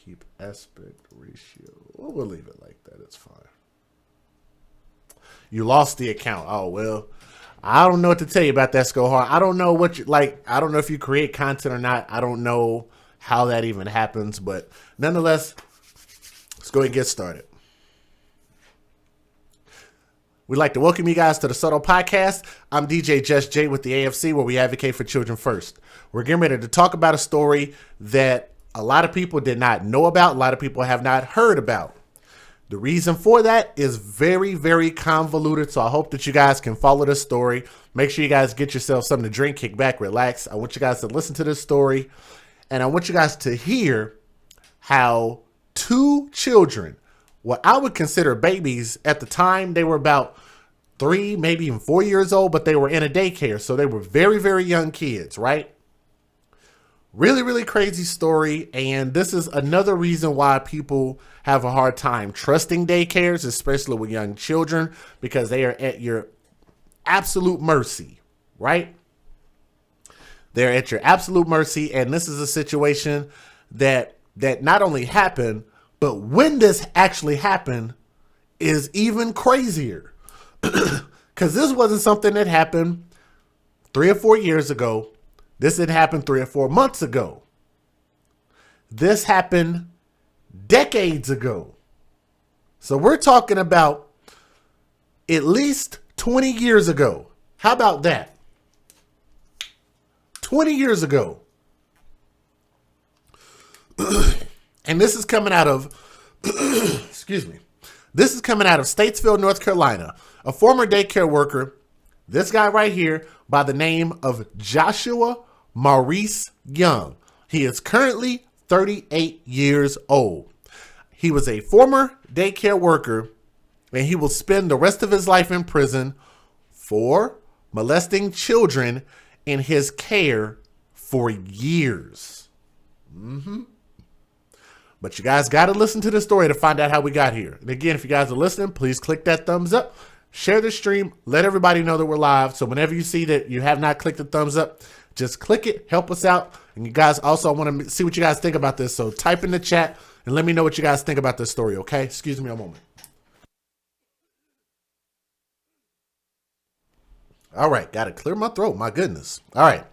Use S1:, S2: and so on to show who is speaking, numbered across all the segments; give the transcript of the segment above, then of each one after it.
S1: Keep aspect ratio. Well, we'll leave it like that. It's fine. You lost the account. Oh, well. I don't know what to tell you about that, Skohar. I don't know what you like. I don't know if you create content or not. I don't know how that even happens. But nonetheless, let's go ahead and get started. We'd like to welcome you guys to the Subtle Podcast. I'm DJ Just J with the AFC, where we advocate for children first. We're getting ready to talk about a story that a lot of people did not know about. A lot of people have not heard about. The reason for that is very, very convoluted. So I hope that you guys can follow this story. Make sure you guys get yourself something to drink, kick back, relax. I want you guys to listen to this story. And I want you guys to hear how two children, what I would consider babies at the time, they were about 3, maybe even 4 years old, but they were in a daycare. So they were very, very young kids, right? Really, really crazy story. And this is another reason why people have a hard time trusting daycares, especially with young children, because they are at your absolute mercy, right? They're at your absolute mercy. And this is a situation that not only happened, but when this actually happened is even crazier. Because this wasn't something that happened 3 or 4 years ago. This had happened 3 or 4 months ago. This happened decades ago. So we're talking about at least 20 years ago. How about that? 20 years ago. And this is coming out of, excuse me. This is coming out of Statesville, North Carolina. A former daycare worker, this guy right here, by the name of Joshua Maurice Young. He is currently 38 years old. He was a former daycare worker, and he will spend the rest of his life in prison for molesting children in his care for years. But you guys got to listen to the story to find out how we got here. And again, if you guys are listening, please click that thumbs up. Share the stream. Let everybody know that we're live. So whenever you see that you have not clicked the thumbs up, just click it. Help us out. And you guys also want to see what you guys think about this. So type in the chat and let me know what you guys think about this story, okay? Excuse me a moment. All right. Got to clear my throat. My goodness. All right.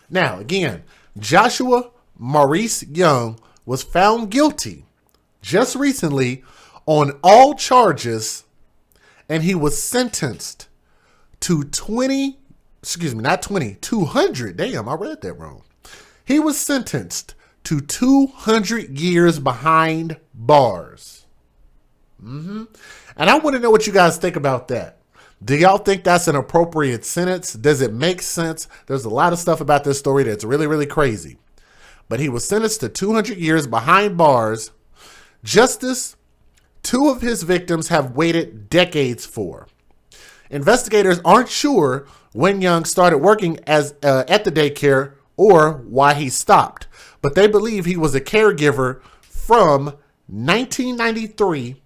S1: Now, again, Joshua Maurice Young was found guilty just recently on all charges, and he was sentenced to 200. Damn, I read that wrong. He was sentenced to 200 years behind bars. And I want to know what you guys think about that. Do y'all think that's an appropriate sentence? Does it make sense? There's a lot of stuff about this story that's really, really crazy. But he was sentenced to 200 years behind bars. Justice two of his victims have waited decades for. Investigators aren't sure when Young started working as at the daycare or why he stopped, but they believe he was a caregiver from 1993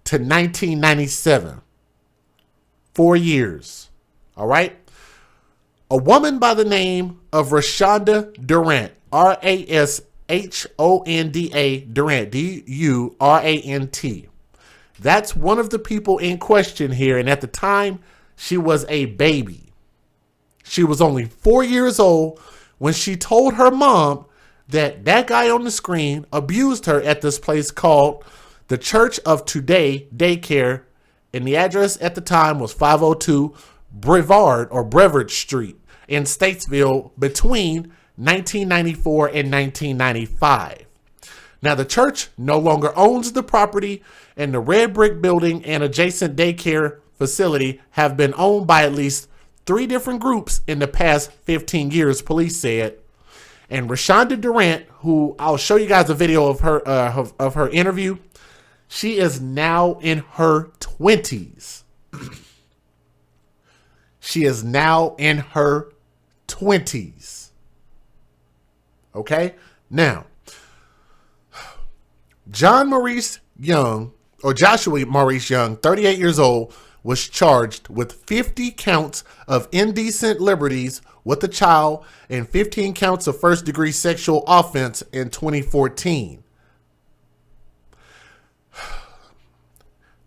S1: to 1997. 4 years. All right. A woman by the name of Rashonda Durant, Rashonda Durant, Durant. That's one of the people in question here. And at the time, she was a baby. She was only 4 years old when she told her mom that that guy on the screen abused her at this place called the Church of Today Daycare. And the address at the time was 502 Brevard Street in Statesville between 1994 and 1995. Now, the church no longer owns the property, and the red brick building and adjacent daycare facility have been owned by at least 3 different groups in the past 15 years, police said. And Rashonda Durant, who I'll show you guys a video of her interview, she is now in her 20s. She is now in her 20s. Okay? Now, Joshua Maurice Young, 38 years old, was charged with 50 counts of indecent liberties with a child and 15 counts of first-degree sexual offense in 2014.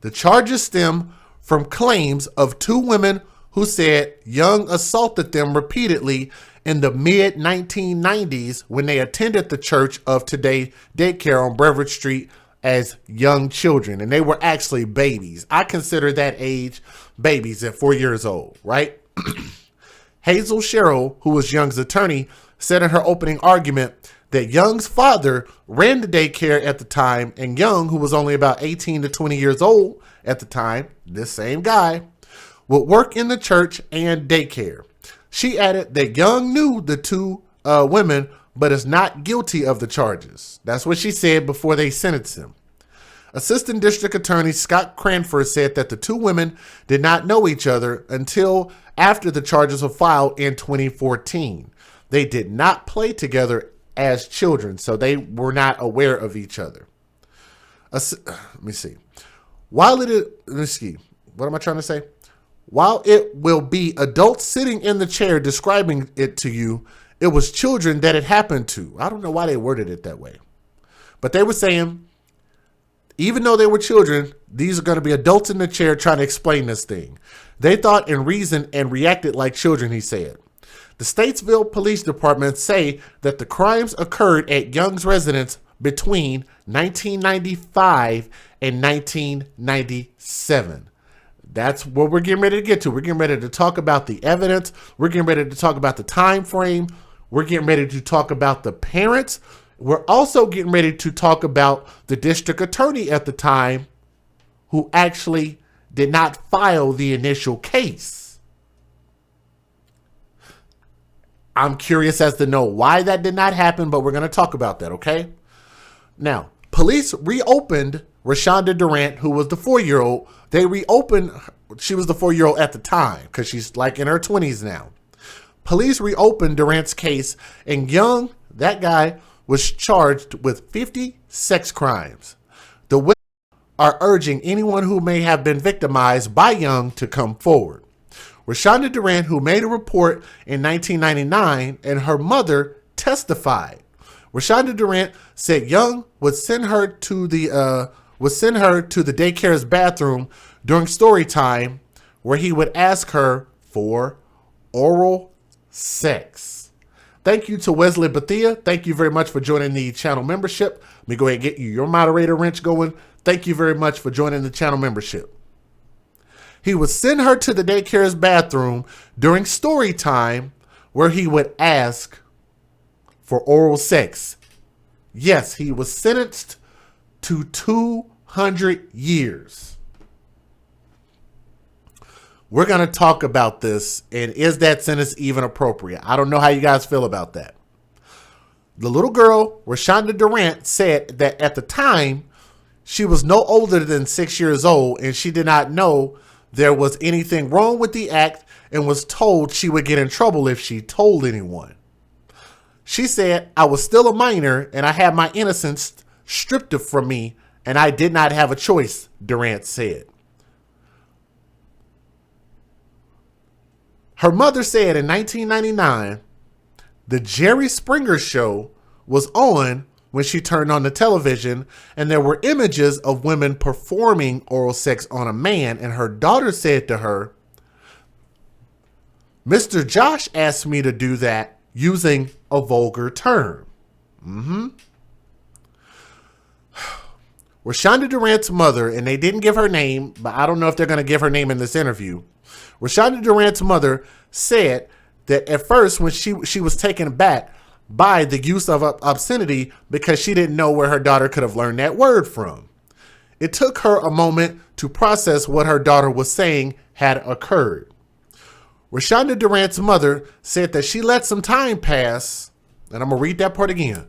S1: The charges stem from claims of two women who said Young assaulted them repeatedly in the mid-1990s when they attended the Church of Today daycare on Beverage Street as young children. And they were actually babies. I consider that age babies at 4 years old, right? Hazel Sherrill, who was Young's attorney, said in her opening argument that Young's father ran the daycare at the time, and Young, who was only about 18 to 20 years old at the time, this same guy, would work in the church and daycare. She added that Young knew the two women, but is not guilty of the charges. That's what she said before they sentenced him. Assistant District Attorney Scott Cranford said that the two women did not know each other until after the charges were filed in 2014. They did not play together as children, so they were not aware of each other. Let me see. What am I trying to say? While it will be adults sitting in the chair describing it to you, it was children that it happened to. I don't know why they worded it that way. But they were saying, even though they were children, these are going to be adults in the chair trying to explain this thing. They thought and reasoned and reacted like children, he said. The Statesville Police Department say that the crimes occurred at Young's residence between 1995 and 1997. That's what we're getting ready to get to. We're getting ready to talk about the evidence. We're getting ready to talk about the time frame. We're getting ready to talk about the parents. We're also getting ready to talk about the district attorney at the time who actually did not file the initial case. I'm curious as to know why that did not happen, but we're going to talk about that, okay? Now, police reopened Rashonda Durant, who was the 4-year-old. They reopened, she was the 4-year-old at the time because she's like in her 20s now. Police reopened Durant's case, and Young, that guy, was charged with 50 sex crimes. The women are urging anyone who may have been victimized by Young to come forward. Rashonda Durant, who made a report in 1999, and her mother testified. Rashonda Durant said Young would send her to the daycare's bathroom during story time, where he would ask her for oral sex. Thank you to Wesley Bethia. Thank you very much for joining the channel membership. Let me go ahead and get you your moderator wrench going. Thank you very much for joining the channel membership. He would send her to the daycare's bathroom during story time, where he would ask for oral sex. Yes, he was sentenced to 200 years. We're going to talk about this, and is that sentence even appropriate? I don't know how you guys feel about that. The little girl, Rashonda Durant, said that at the time, she was no older than 6 years old, and she did not know there was anything wrong with the act and was told she would get in trouble if she told anyone. She said, I was still a minor and I had my innocence stripped from me and I did not have a choice, Durant said. Her mother said in 1999, the Jerry Springer Show was on when she turned on the television, and there were images of women performing oral sex on a man, and her daughter said to her, Mr. Josh asked me to do that using a vulgar term. Rashonda Durant's mother, and they didn't give her name, but I don't know if they're going to give her name in this interview. Rashonda Durant's mother said that at first when she was taken aback by the use of obscenity because she didn't know where her daughter could have learned that word from. It took her a moment to process what her daughter was saying had occurred. Rashonda Durant's mother said that she let some time pass, and I'm going to read that part again.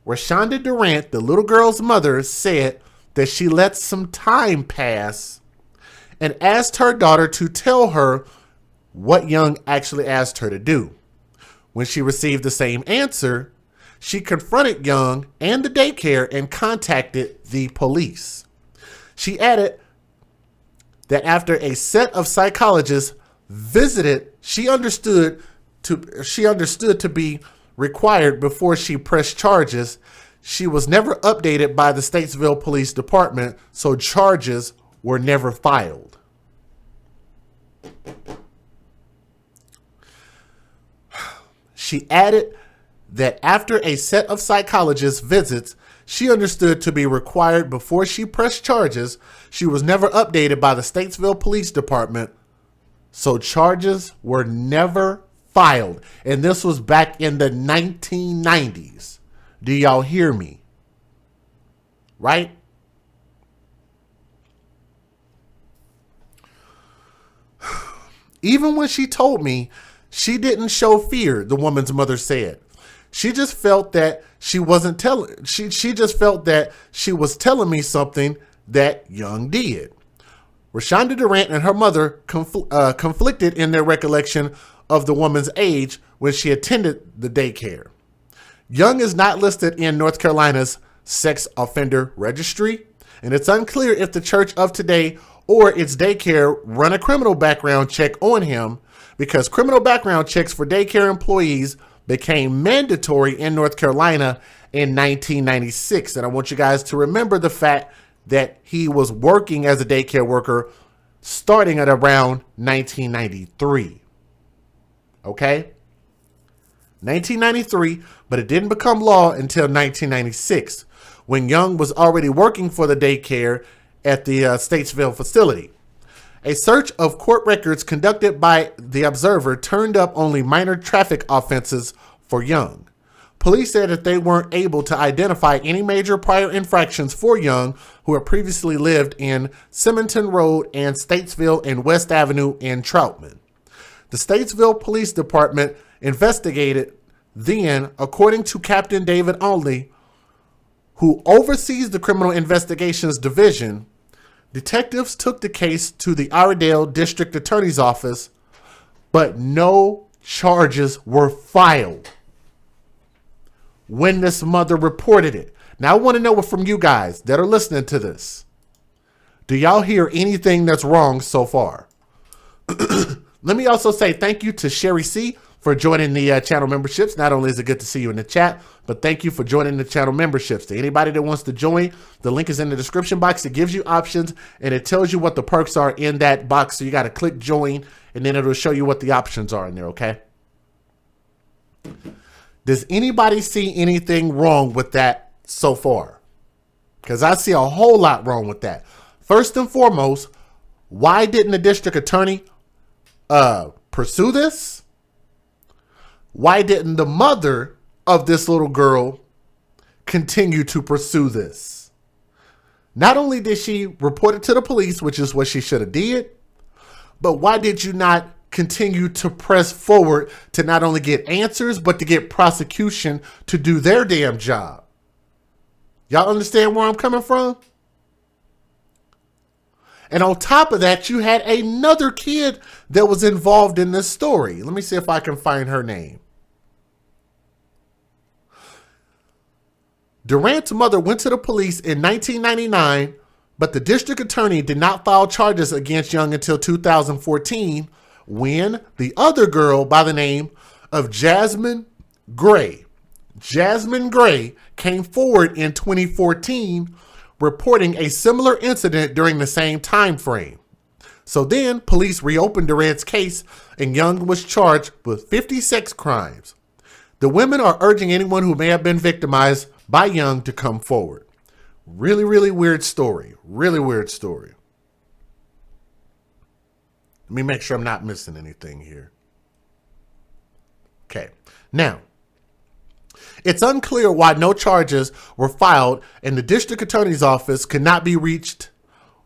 S1: Rashonda Durant, the little girl's mother, said that she let some time pass and asked her daughter to tell her what Young actually asked her to do. When she received the same answer, she confronted Young and the daycare and contacted the police. She added that after a set of psychologists visited, she understood to be required before she pressed charges. She was never updated by the Statesville Police Department, so charges were never filed. She added that after a set of psychologist visits she understood to be required before she pressed charges, she was never updated by the Statesville Police Department, so charges were never filed. And this was back in the 1990s. Do y'all hear me? Right? Even when she told me, she didn't show fear, the woman's mother said. She just felt that she wasn't telling. She just felt that she was telling me something that Young did. Rashonda Durant and her mother conflicted in their recollection of the woman's age when she attended the daycare. Young is not listed in North Carolina's sex offender registry, and it's unclear if the church of today or its daycare run a criminal background check on him, because criminal background checks for daycare employees became mandatory in North Carolina in 1996. And I want you guys to remember the fact that he was working as a daycare worker starting at around 1993. Okay? 1993, but it didn't become law until 1996, when Young was already working for the daycare at the Statesville facility. A search of court records conducted by the Observer turned up only minor traffic offenses for Young. Police said that they weren't able to identify any major prior infractions for Young, who had previously lived in Symington Road and Statesville and West Avenue in Troutman. The Statesville Police Department investigated then, according to Captain David Onley, who oversees the Criminal Investigations Division. Detectives took the case to the Iredell District Attorney's Office, but no charges were filed when this mother reported it. Now, I want to know from you guys that are listening to this. Do y'all hear anything that's wrong so far? Let me also say thank you to Sherry C. for joining the channel memberships. Not only is it good to see you in the chat, but thank you for joining the channel memberships. To anybody that wants to join, the link is in the description box. It gives you options and it tells you what the perks are in that box. So you got to click join and then it'll show you what the options are in there, okay? Does anybody see anything wrong with that so far? Because I see a whole lot wrong with that. First and foremost, why didn't the district attorney pursue this? Why didn't the mother of this little girl continue to pursue this? Not only did she report it to the police, which is what she should have did, but why did you not continue to press forward to not only get answers, but to get prosecution to do their damn job? Y'all understand where I'm coming from? And on top of that, you had another kid that was involved in this story. Let me see if I can find her name. Durant's mother went to the police in 1999, but the district attorney did not file charges against Young until 2014, when the other girl by the name of Jasmine Gray came forward in 2014, reporting a similar incident during the same time frame. So then police reopened Durant's case and Young was charged with 50 sex crimes. The women are urging anyone who may have been victimized by Young to come forward. Really, really weird story. Really weird story. Let me make sure I'm not missing anything here. Okay. Now, it's unclear why no charges were filed and the district attorney's office could not be reached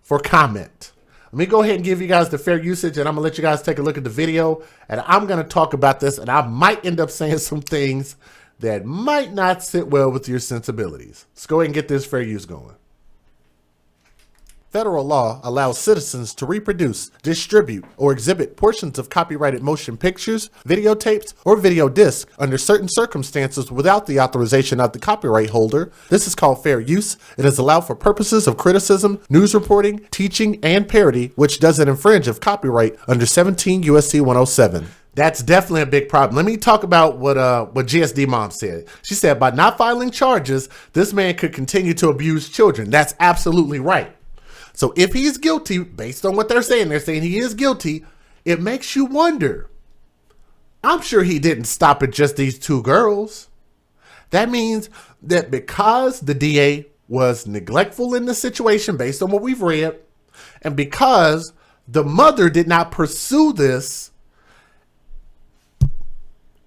S1: for comment. Let me go ahead and give you guys the fair usage and I'm gonna let you guys take a look at the video and I'm gonna talk about this and I might end up saying some things that might not sit well with your sensibilities. Let's go ahead and get this fair use going. Federal law allows citizens to reproduce, distribute, or exhibit portions of copyrighted motion pictures, videotapes, or video discs under certain circumstances without the authorization of the copyright holder. This is called fair use. It is allowed for purposes of criticism, news reporting, teaching, and parody, which doesn't infringe of copyright under 17 U.S.C. 107. That's definitely a big problem. Let me talk about what GSD mom said. She said, by not filing charges, this man could continue to abuse children. That's absolutely right. So if he's guilty, based on what they're saying he is guilty, it makes you wonder. I'm sure he didn't stop at just these two girls. That means that because the DA was neglectful in the situation, based on what we've read, and because the mother did not pursue this,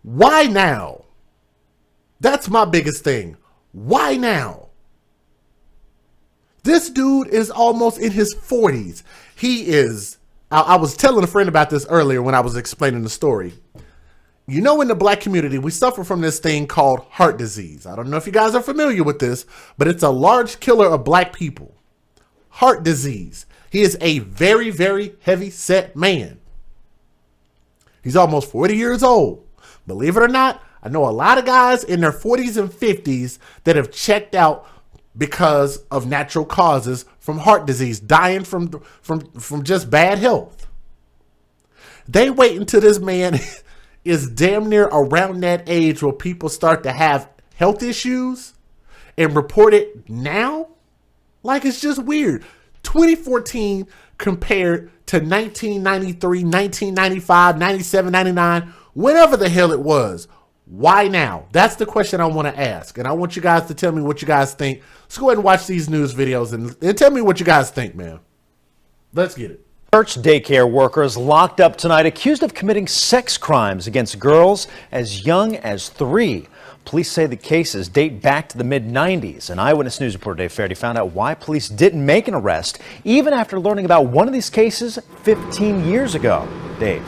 S1: why now? That's my biggest thing. Why now? This dude is almost in his 40s. He is, I was telling a friend about this earlier when I was explaining the story. You know, in the black community, we suffer from this thing called heart disease. I don't know if you guys are familiar with this, but it's a large killer of black people. Heart disease. He is a very, very heavy set man. He's almost 40 years old. Believe it or not, I know a lot of guys in their 40s and 50s that have checked out because of natural causes from heart disease, dying from just bad health. They wait until this man is damn near around that age where people start to have health issues and report it now? Like, it's just weird. 2014 compared to 1993, 1995, 97, 99, whenever the hell it was. Why now? That's the question I want to ask. And I want you guys to tell me what you guys think. Let's go ahead and watch these news videos and tell me what you guys think, man. Let's get it.
S2: Church daycare workers locked up tonight accused of committing sex crimes against girls as young as 3. Police say the cases date back to the mid-90s. An Eyewitness News reporter, Dave Faherty, found out why police didn't make an arrest, even after learning about one of these cases 15 years ago. Dave.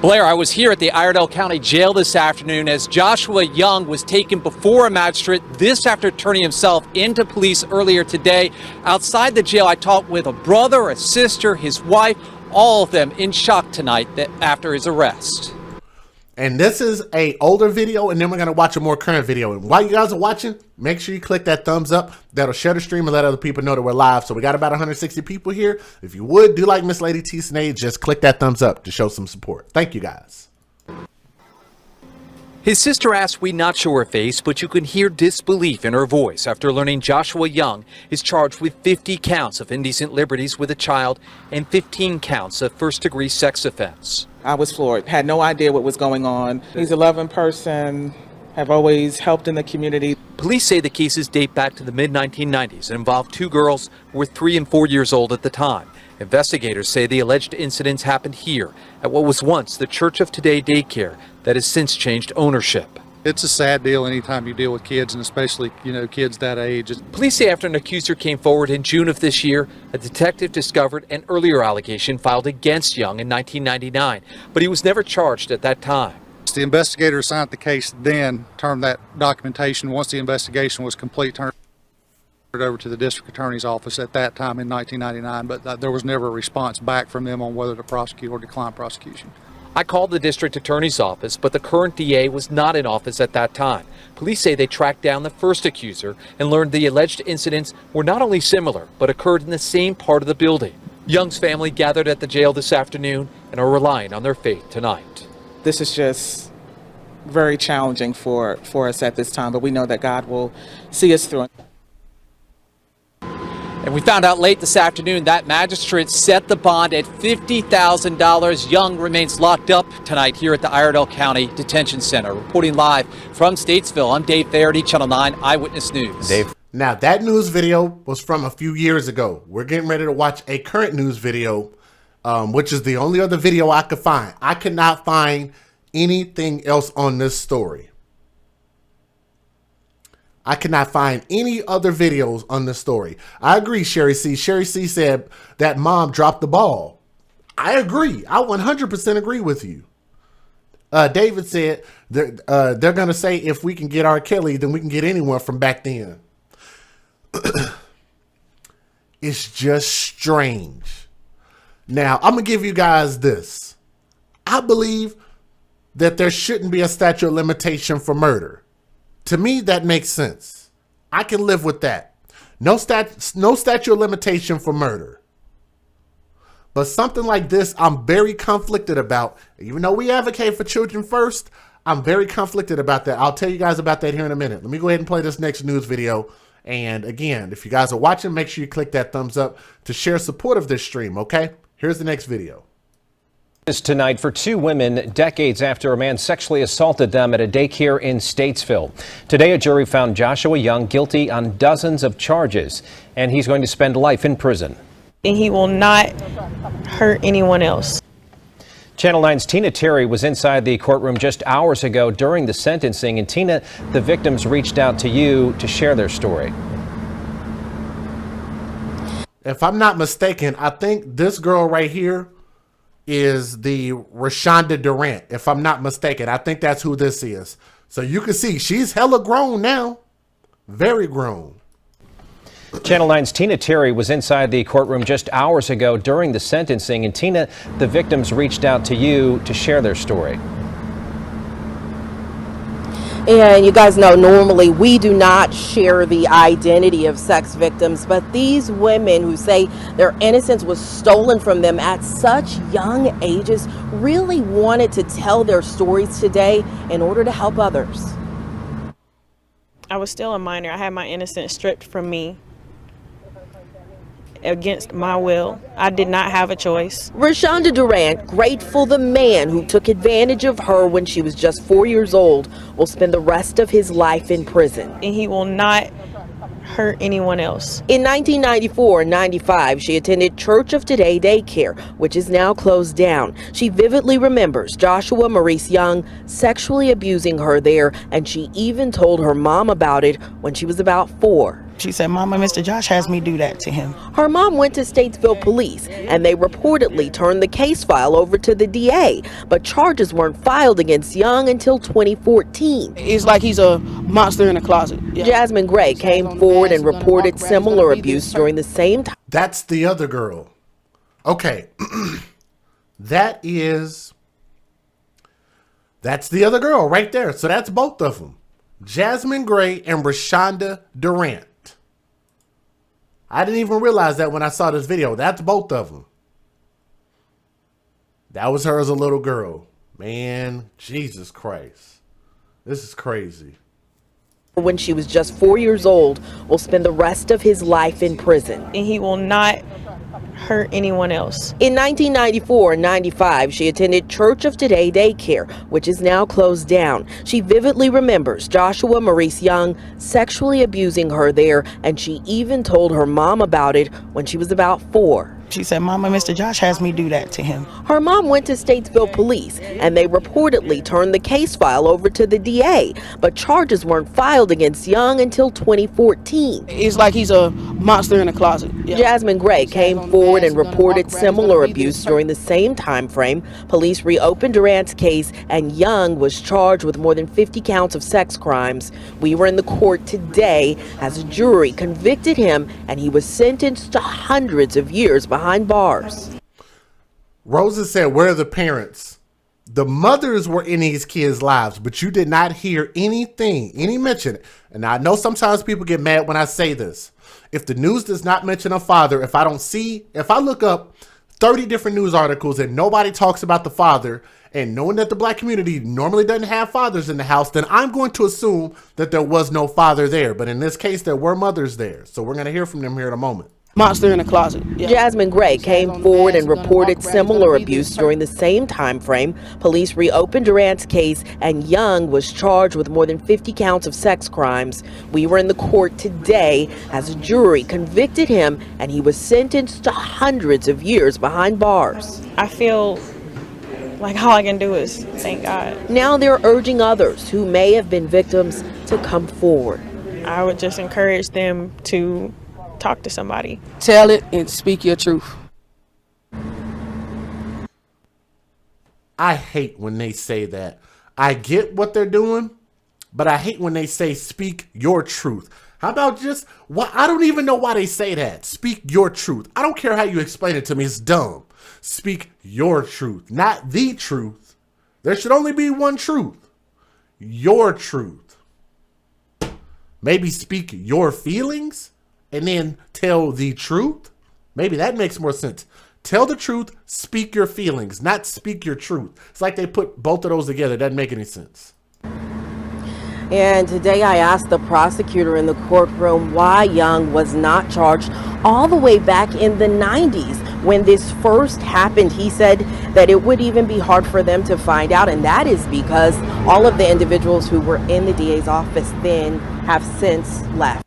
S3: Blair, I was here at the Iredell County Jail this afternoon as Joshua Young was taken before a magistrate, this after turning himself into police earlier today. Outside the jail, I talked with a brother, a sister, his wife, all of them in shock tonight after his arrest.
S1: And this is a older video, and then we're going to watch a more current video. And while you guys are watching, make sure you click that thumbs up. That'll share the stream and let other people know that we're live. So we got about 160 people here. If you would, do like Miss Lady T. Snade, just click that thumbs up to show some support. Thank you, guys.
S3: His sister asked we not show her face, but you can hear disbelief in her voice after learning Joshua Young is charged with 50 counts of indecent liberties with a child and 15 counts of first-degree sex offense.
S4: I was floored, had no idea what was going on. He's a loving person, have always helped in the community.
S3: Police say the cases date back to the mid-1990s and involved 2 girls who were 3 and 4 years old at the time. Investigators say the alleged incidents happened here at what was once the Church of Today daycare that has since changed ownership.
S5: It's a sad deal anytime you deal with kids, and especially, kids that age.
S3: Police say after an accuser came forward in June of this year, a detective discovered an earlier allegation filed against Young in 1999, but he was never charged at that time.
S5: The investigator assigned the case then turned that documentation, once the investigation was complete, turned it over to the district attorney's office at that time in 1999, but there was never a response back from them on whether to prosecute or decline prosecution.
S3: I called the district attorney's office, but the current DA was not in office at that time. Police say they tracked down the first accuser and learned the alleged incidents were not only similar, but occurred in the same part of the building. Young's family gathered at the jail this afternoon and are relying on their faith tonight.
S4: This is just very challenging for us at this time, but we know that God will see us through.
S3: And we found out late this afternoon that magistrate set the bond at $50,000. Young remains locked up tonight here at the Iredell County Detention Center. Reporting live from Statesville, I'm Dave Faherty, Channel 9 Eyewitness News.
S2: Dave.
S1: Now, that news video was from a few years ago. We're getting ready to watch a current news video, which is the only other video I could find. I could not find anything else on this story. I cannot find any other videos on this story. I agree, Sherry C. Sherry C said that mom dropped the ball. I agree. I 100% agree with you. David said they're going to say if we can get R. Kelly, then we can get anyone from back then. It's just strange. Now, I'm going to give you guys this. I believe that there shouldn't be a statute of limitation for murder. To me, that makes sense. I can live with that. No statute of limitation for murder. But something like this, I'm very conflicted about. Even though we advocate for children first, I'm very conflicted about that. I'll tell you guys about that here in a minute. Let me go ahead and play this next news video. And again, if you guys are watching, make sure you click that thumbs up to share support of this stream, okay? Here's the next video.
S6: Tonight for two women decades after a man sexually assaulted them at a daycare in Statesville. Today, a jury found Joshua Young guilty on dozens of charges, and he's going to spend life in prison.
S7: And he will not hurt anyone else.
S6: Channel 9's Tina Terry was inside the courtroom just hours ago during the sentencing. And Tina, the victims reached out to you to share their story.
S1: If I'm not mistaken, I think this girl right here is the Rashonda Durant. If I'm not mistaken, I think that's who this is. So you can see she's hella grown now. Very grown.
S6: Channel 9's Tina Terry was inside the courtroom just hours ago during the sentencing. And Tina, the victims reached out to you to share their story.
S8: And you guys know, normally we do not share the identity of sex victims, but these women who say their innocence was stolen from them at such young ages really wanted to tell their stories today in order to help others.
S7: I was still a minor. I had my innocence stripped from me against my will. I did not have a choice.
S8: Rashonda Durant, grateful the man who took advantage of her when she was just 4 years old, will spend the rest of his life in prison.
S7: And he will not hurt anyone else.
S8: In 1994 and 95, she attended Church of Today daycare, which is now closed down. She vividly remembers Joshua Maurice Young sexually abusing her there, and she even told her mom about it when she was about 4.
S9: She said, "Mama, Mr. Josh has me do that to him."
S8: Her mom went to Statesville police, and they reportedly turned the case file over to the DA, but charges weren't filed against Young until 2014.
S9: It's like he's a monster in a closet. Yeah.
S8: Jasmine Gray came forward and reported similar abuse during the same time.
S1: That's the other girl. Okay. That's the other girl right there. So that's both of them. Jasmine Gray and Rashonda Durant. I didn't even realize that when I saw this video. That's both of them. That was her as a little girl. Man, Jesus Christ. This is crazy.
S8: When she was just 4 years old, will spend the rest of his life in prison.
S7: And he will not hurt anyone else.
S8: In 1994 and 95, she attended Church of Today daycare, which is now closed down. She vividly remembers Joshua Maurice Young sexually abusing her there, and she even told her mom about it when she was about 4.
S9: She said, "Mama, Mr. Josh has me do that to him."
S8: Her mom went to Statesville police, and they reportedly turned the case file over to the DA, but charges weren't filed against Young until 2014.
S9: It's like he's a monster in a closet. Yeah.
S8: Jasmine Gray came forward and reported similar abuse during the same time frame. Police reopened Durant's case, and Young was charged with more than 50 counts of sex crimes. We were in the court today as a jury convicted him, and he was sentenced to hundreds of years behind bars.
S1: Rosa said, where are the parents? The mothers were in these kids' lives, but you did not hear anything, any mention. And I know sometimes people get mad when I say this. If the news does not mention a father, if I look up 30 different news articles and nobody talks about the father, and knowing that the black community normally doesn't have fathers in the house, then I'm going to assume that there was no father there. But in this case, there were mothers there. So we're going to hear from them here in a moment.
S9: Monster in a closet. Yeah.
S8: Jasmine Gray came forward and reported similar abuse during the same time frame. Police reopened Durant's case, and Young was charged with more than 50 counts of sex crimes. We were in the court today as a jury convicted him, and he was sentenced to hundreds of years behind bars.
S7: I feel like all I can do is thank God.
S8: Now they're urging others who may have been victims to come forward.
S7: I would just encourage them to talk to somebody.
S9: Tell it and speak your truth.
S1: I hate when they say that. I get what they're doing, but I hate when they say speak your truth. How about just, I don't even know why they say that. Speak your truth. I don't care how you explain it to me. It's dumb. Speak your truth, not the truth. There should only be one truth. Your truth. Maybe speak your feelings and then tell the truth. Maybe that makes more sense. Tell the truth, speak your feelings, not speak your truth. It's like they put both of those together. It doesn't make any sense.
S8: And today I asked the prosecutor in the courtroom why Young was not charged all the way back in the 90s. When this first happened, he said that it would even be hard for them to find out, and that is because all of the individuals who were in the DA's office then have since left.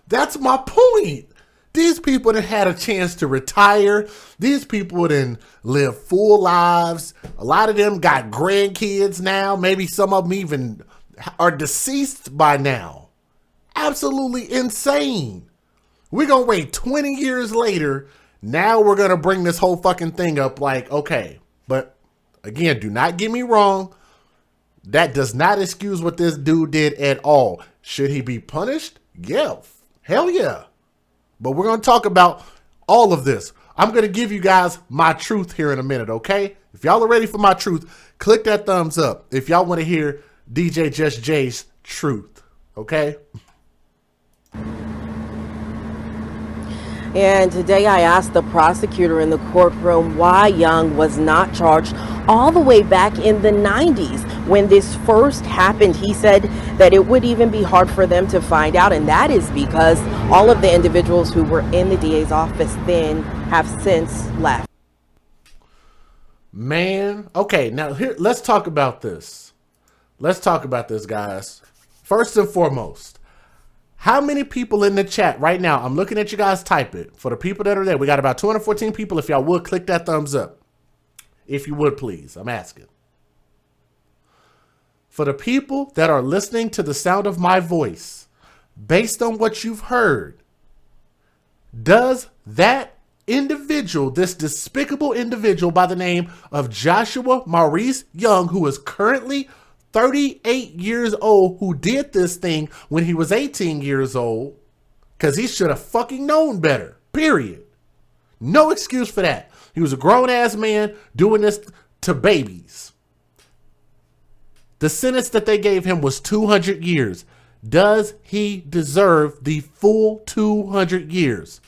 S1: That's my point. These people that had a chance to retire, these people didn't live full lives. A lot of them got grandkids now. Maybe some of them even are deceased by now. Absolutely insane. We're going to wait 20 years later. Now we're going to bring this whole fucking thing up like, okay. But again, do not get me wrong. That does not excuse what this dude did at all. Should he be punished? Yeah. Hell yeah. But we're going to talk about all of this. I'm going to give you guys my truth here in a minute, okay? If y'all are ready for my truth, click that thumbs up if y'all want to hear DJ Just Jay's truth, okay?
S8: And today I asked the prosecutor in the courtroom why Young was not charged all the way back in the 90s. When this first happened, he said that it would even be hard for them to find out, and that is because all of the individuals who were in the DA's office then have since left.
S1: Man, okay, now here, let's talk about this. Let's talk about this, guys. First and foremost, how many people in the chat right now? I'm looking at you guys type it. For the people that are there, we got about 214 people. If y'all would, click that thumbs up. If you would, please. I'm asking. For the people that are listening to the sound of my voice, based on what you've heard, does that individual, this despicable individual by the name of Joshua Maurice Young, who is currently 38 years old, who did this thing when he was 18 years old, because he should have fucking known better, period. No excuse for that. He was a grown-ass man doing this to babies. The sentence that they gave him was 200 years. Does he deserve the full 200 years?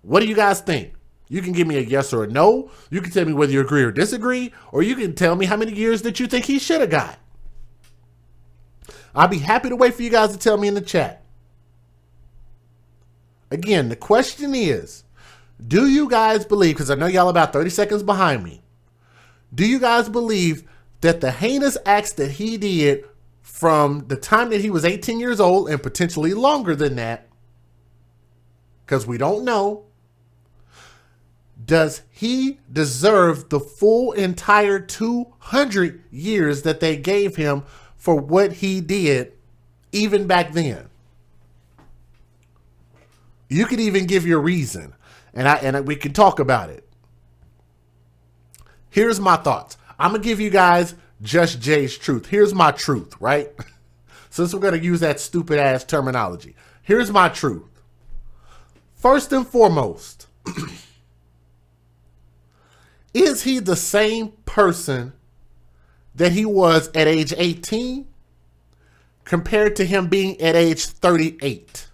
S1: What do you guys think? You can give me a yes or a no. You can tell me whether you agree or disagree, or you can tell me how many years that you think he should have got. I'll be happy to wait for you guys to tell me in the chat. Again, the question is, do you guys believe, because I know y'all about 30 seconds behind me, do you guys believe that the heinous acts that he did from the time that he was 18 years old and potentially longer than that, because we don't know, does he deserve the full entire 200 years that they gave him for what he did even back then? You could even give your reason, and we can talk about it. Here's my thoughts. I'm going to give you guys Just Jay's truth. Here's my truth, right? Since we're going to use that stupid ass terminology. Here's my truth. First and foremost, is he the same person that he was at age 18 compared to him being at age 38?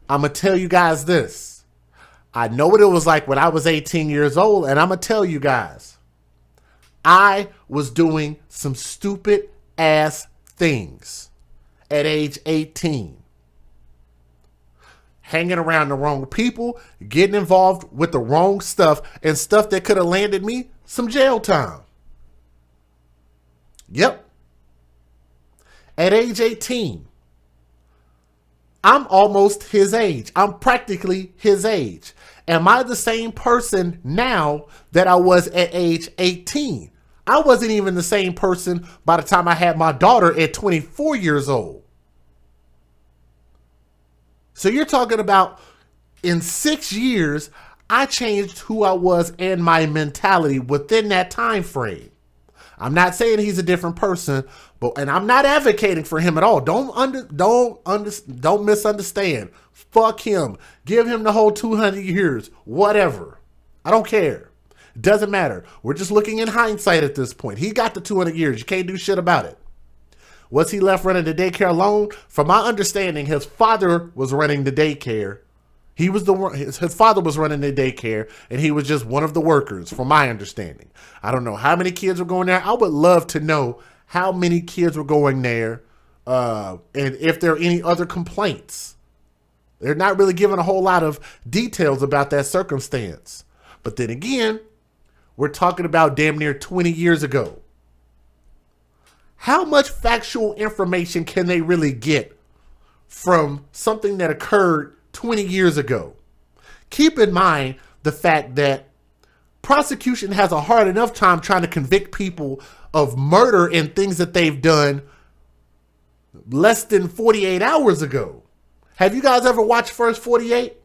S1: I'm going to tell you guys this. I know what it was like when I was 18 years old, and I'm going to tell you guys, I was doing some stupid ass things at age 18. Hanging around the wrong people, getting involved with the wrong stuff, and stuff that could have landed me some jail time. Yep. At age 18, I'm almost his age. I'm practically his age. Am I the same person now that I was at age 18? I wasn't even the same person by the time I had my daughter at 24 years old. So you're talking about in 6 years, I changed who I was and my mentality within that time frame. I'm not saying he's a different person, and I'm not advocating for him at all. Don't misunderstand. Fuck him. Give him the whole 200 years. Whatever. I don't care. It doesn't matter. We're just looking in hindsight at this point. He got the 200 years. You can't do shit about it. Was he left running the daycare alone? From my understanding, his father was running the daycare, He was the one, his father was running the daycare, and he was just one of the workers, from my understanding. I don't know how many kids were going there. I would love to know how many kids were going there, and if there are any other complaints. They're not really giving a whole lot of details about that circumstance. But then again, we're talking about damn near 20 years ago. How much factual information can they really get from something that occurred 20 years ago? Keep in mind the fact that prosecution has a hard enough time trying to convict people of murder and things that they've done less than 48 hours ago. Have you guys ever watched First 48?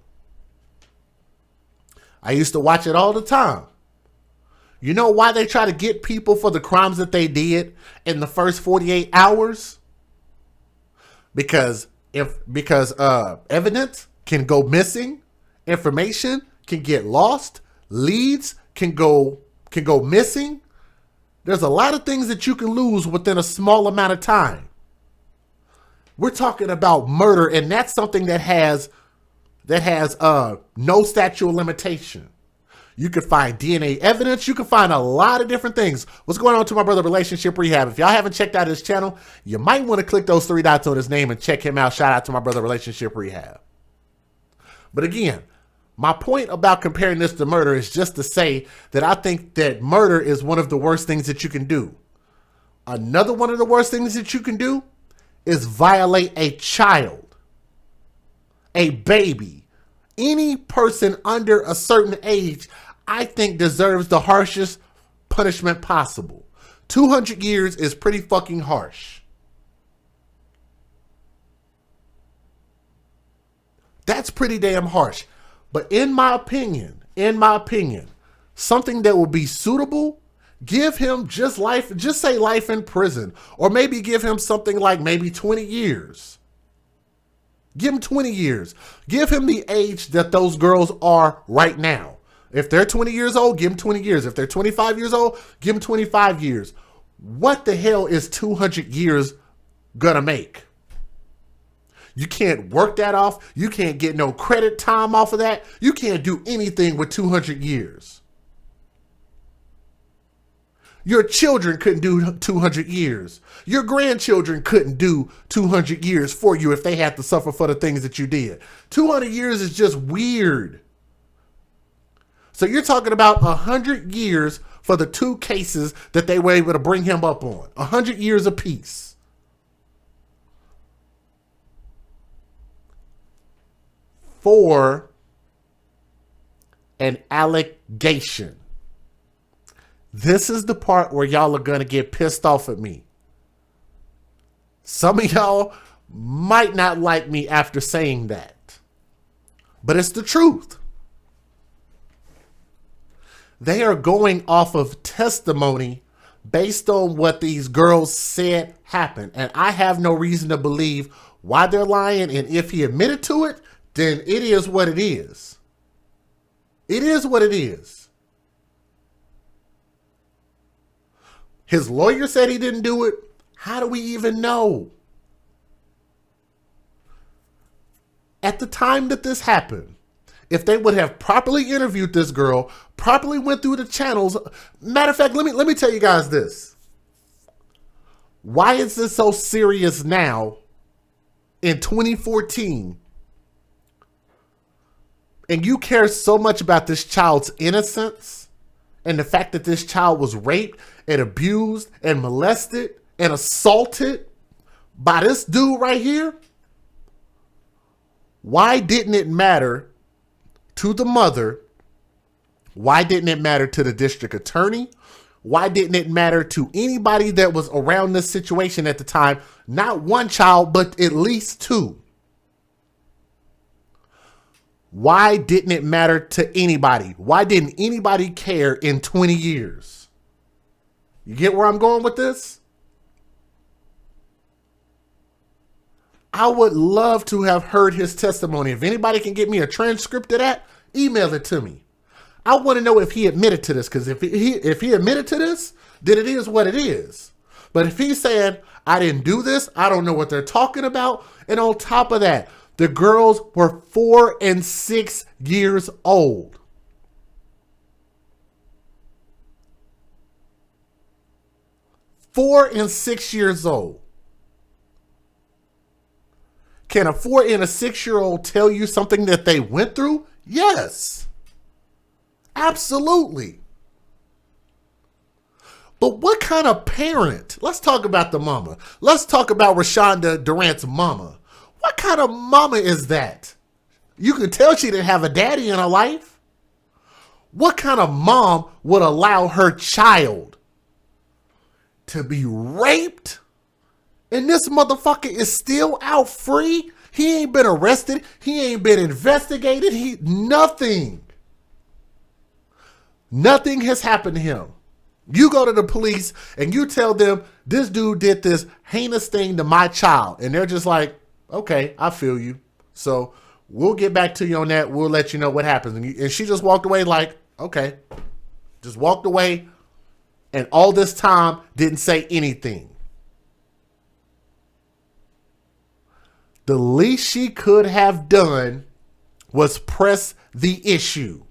S1: I used to watch it all the time. You know why they try to get people for the crimes that they did in the first 48 hours? Because evidence can go missing, information can get lost, leads can go missing. There's a lot of things that you can lose within a small amount of time. We're talking about murder, and that's something that has no statute of limitation. You can find DNA evidence. You can find a lot of different things. What's going on to my brother, Relationship Rehab? If y'all haven't checked out his channel, you might want to click those 3 dots on his name and check him out. Shout out to my brother, Relationship Rehab. But again, my point about comparing this to murder is just to say that I think that murder is one of the worst things that you can do. Another one of the worst things that you can do is violate a child, a baby. Any person under a certain age, I think, deserves the harshest punishment possible. 200 years is pretty fucking harsh. That's pretty damn harsh. But in my opinion, something that would be suitable, give him just say life in prison, or maybe give him something like maybe 20 years. Give him 20 years. Give him the age that those girls are right now. If they're 20 years old, give them 20 years. If they're 25 years old, give them 25 years. What the hell is 200 years gonna make? You can't work that off. You can't get no credit time off of that. You can't do anything with 200 years. Your children couldn't do 200 years. Your grandchildren couldn't do 200 years for you if they had to suffer for the things that you did. 200 years is just weird. So you're talking about 100 years for the 2 cases that they were able to bring him up on. 100 years apiece. For an allegation. This is the part where y'all are going to get pissed off at me. Some of y'all might not like me after saying that, but it's the truth. They are going off of testimony based on what these girls said happened, and I have no reason to believe why they're lying, and if he admitted to it, then it is what it is. It is what it is. His lawyer said he didn't do it. How do we even know? At the time that this happened, if they would have properly interviewed this girl, properly went through the channels. Matter of fact, let me tell you guys this. Why is this so serious now in 2014? And you care so much about this child's innocence and the fact that this child was raped and abused and molested and assaulted by this dude right here? Why didn't it matter to the mother? Why didn't it matter to the district attorney? Why didn't it matter to anybody that was around this situation at the time? Not one child, but at least 2. Why didn't it matter to anybody? Why didn't anybody care in 20 years? You get where I'm going with this? I would love to have heard his testimony. If anybody can get me a transcript of that, email it to me. I want to know if he admitted to this, because if he admitted to this, then it is what it is. But if he's saying, I didn't do this, I don't know what they're talking about, and on top of that, The girls were 4 and 6 years old. Four and 6 years old. Can a 4 and a 6-year-old tell you something that they went through? Yes. Absolutely. But what kind of parent? Let's talk about the mama. Let's talk about Rashonda Durant's mama. What kind of mama is that? You can tell she didn't have a daddy in her life. What kind of mom would allow her child to be raped? And this motherfucker is still out free? He ain't been arrested. He ain't been investigated. Nothing. Nothing has happened to him. You go to the police and you tell them this dude did this heinous thing to my child. And they're just like, okay, I feel you. So we'll get back to you on that. We'll let you know what happens. And she just walked away like, okay. Just walked away. And all this time didn't say anything. The least she could have done was press the issue.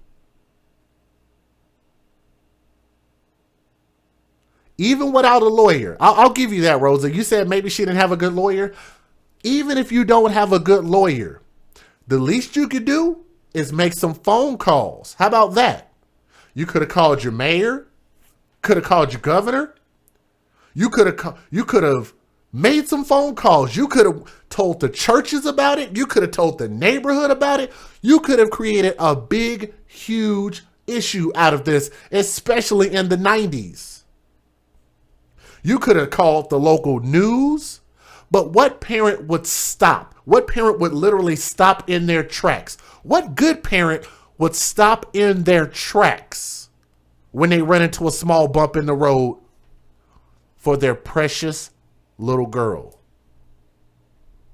S1: Even without a lawyer. I'll give you that, Rosa. You said maybe she didn't have a good lawyer. Even if you don't have a good lawyer, the least you could do is make some phone calls. How about that? You could have called your mayor. Could have called your governor. You could have made some phone calls. You could have told the churches about it. You could have told the neighborhood about it. You could have created a big, huge issue out of this, especially in the 90s. You could have called the local news, but what parent would stop? What parent would literally stop in their tracks? What good parent would stop in their tracks when they run into a small bump in the road for their precious little girl?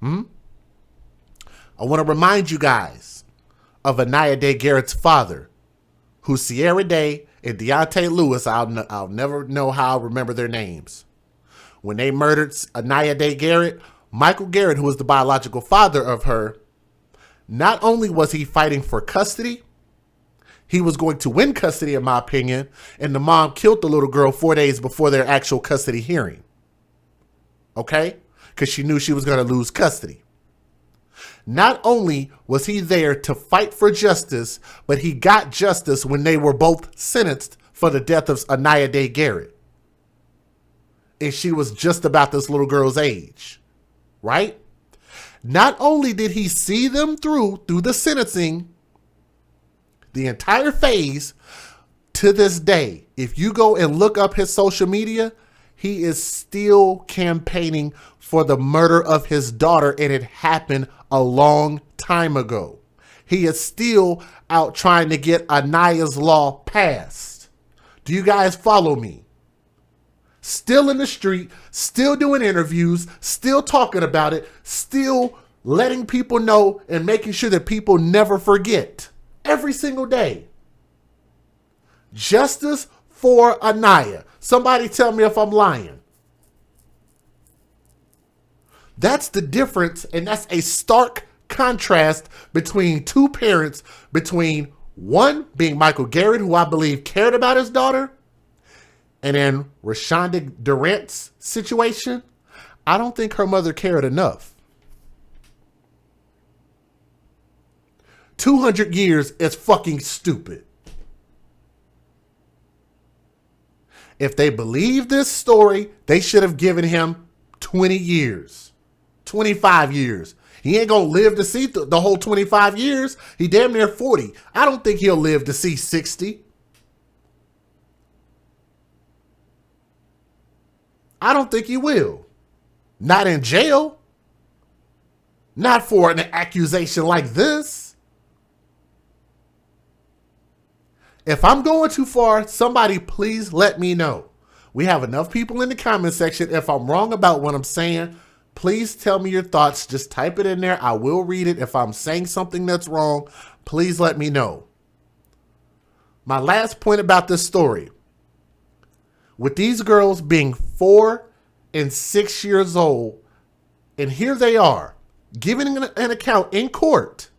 S1: I want to remind you guys of Anaya Day Garrett's father, who Sierra Day and Deontay Lewis, I'll never know how I remember their names. When they murdered Anaya Day Garrett, Michael Garrett, who was the biological father of her, not only was he fighting for custody, he was going to win custody, in my opinion, and the mom killed the little girl 4 days before their actual custody hearing. Okay? Because she knew she was going to lose custody. Not only was he there to fight for justice, but he got justice when they were both sentenced for the death of Anaya Day Garrett. And she was just about this little girl's age, right? Not only did he see them through the sentencing, the entire phase, to this day, if you go and look up his social media, he is still campaigning for the murder of his daughter, and it happened a long time ago. He is still out trying to get Anaya's law passed. Do you guys follow me? Still in the street, still doing interviews, still talking about it, still letting people know and making sure that people never forget. Every single day. Justice for Anaya. Somebody tell me if I'm lying. That's the difference, and that's a stark contrast between two parents, between one being Michael Garrett, who I believe cared about his daughter, and then Rashonda Durant's situation. I don't think her mother cared enough. 200 years is fucking stupid. If they believe this story, they should have given him 20 years, 25 years. He ain't gonna live to see the whole 25 years. He damn near 40. I don't think he'll live to see 60. I don't think he will. Not in jail. Not for an accusation like this. If I'm going too far, somebody please let me know. We have enough people in the comment section. If I'm wrong about what I'm saying, please tell me your thoughts. Just type it in there. I will read it. If I'm saying something that's wrong, please let me know. My last point about this story. With these girls being 4 and 6 years old, and here they are, giving an account in court.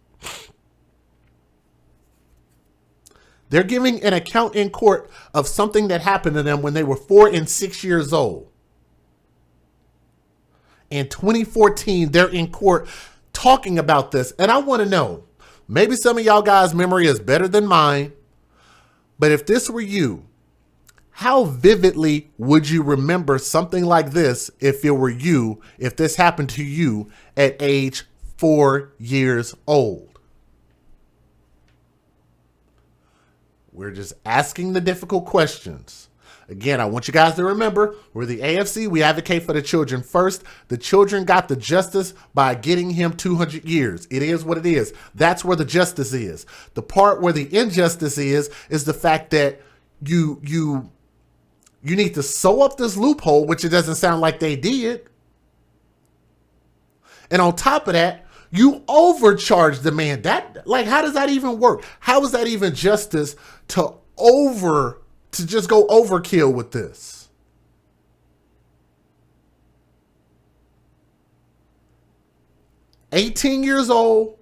S1: They're giving an account in court of something that happened to them when they were 4 and 6 years old. In 2014, they're in court talking about this. And I want to know, maybe some of y'all guys' memory is better than mine, but if this were you, how vividly would you remember something like this if it were you, if this happened to you at age 4 years old? We're just asking the difficult questions. Again, I want you guys to remember, we're the AFC. We advocate for the children first. The children got the justice by getting him 200 years. It is what it is. That's where the justice is. The part where the injustice is the fact that you need to sew up this loophole, which it doesn't sound like they did. And on top of that, you overcharge the man. How does that even work? How is that even justice to just go overkill with this? $18 years old,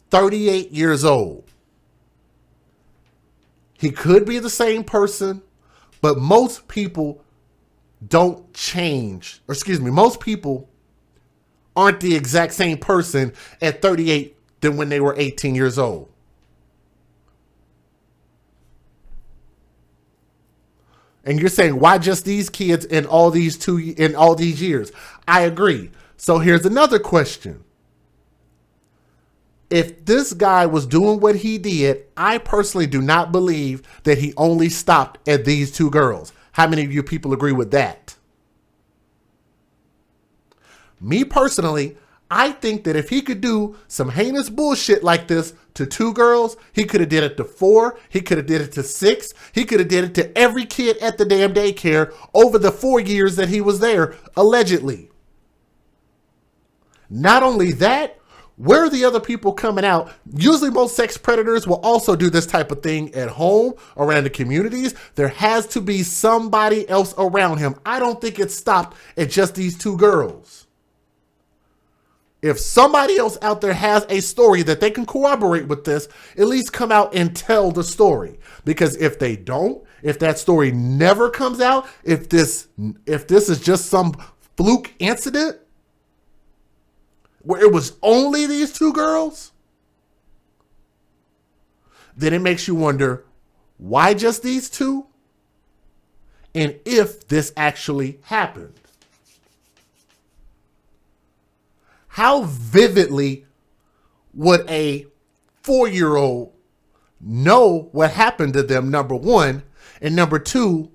S1: 38 years old. He could be the same person, but most people don't change. Or excuse me, most people aren't the exact same person at 38 than when they were 18 years old. And you're saying, why just these kids in all these years? I agree. So here's another question. If this guy was doing what he did, I personally do not believe that he only stopped at these 2 girls. How many of you people agree with that? Me personally, I think that if he could do some heinous bullshit like this to 2 girls, he could have did it to 4. He could have did it to 6. He could have did it to every kid at the damn daycare over the 4 years that he was there, allegedly. Not only that, where are the other people coming out? Usually most sex predators will also do this type of thing at home, around the communities. There has to be somebody else around him. I don't think it stopped at just these 2 girls. If somebody else out there has a story that they can corroborate with this, at least come out and tell the story. Because if they don't, if that story never comes out, if this is just some fluke incident where it was only these 2 girls, then it makes you wonder, why just these 2? And if this actually happened. How vividly would a 4-year-old know what happened to them, number one? And number 2,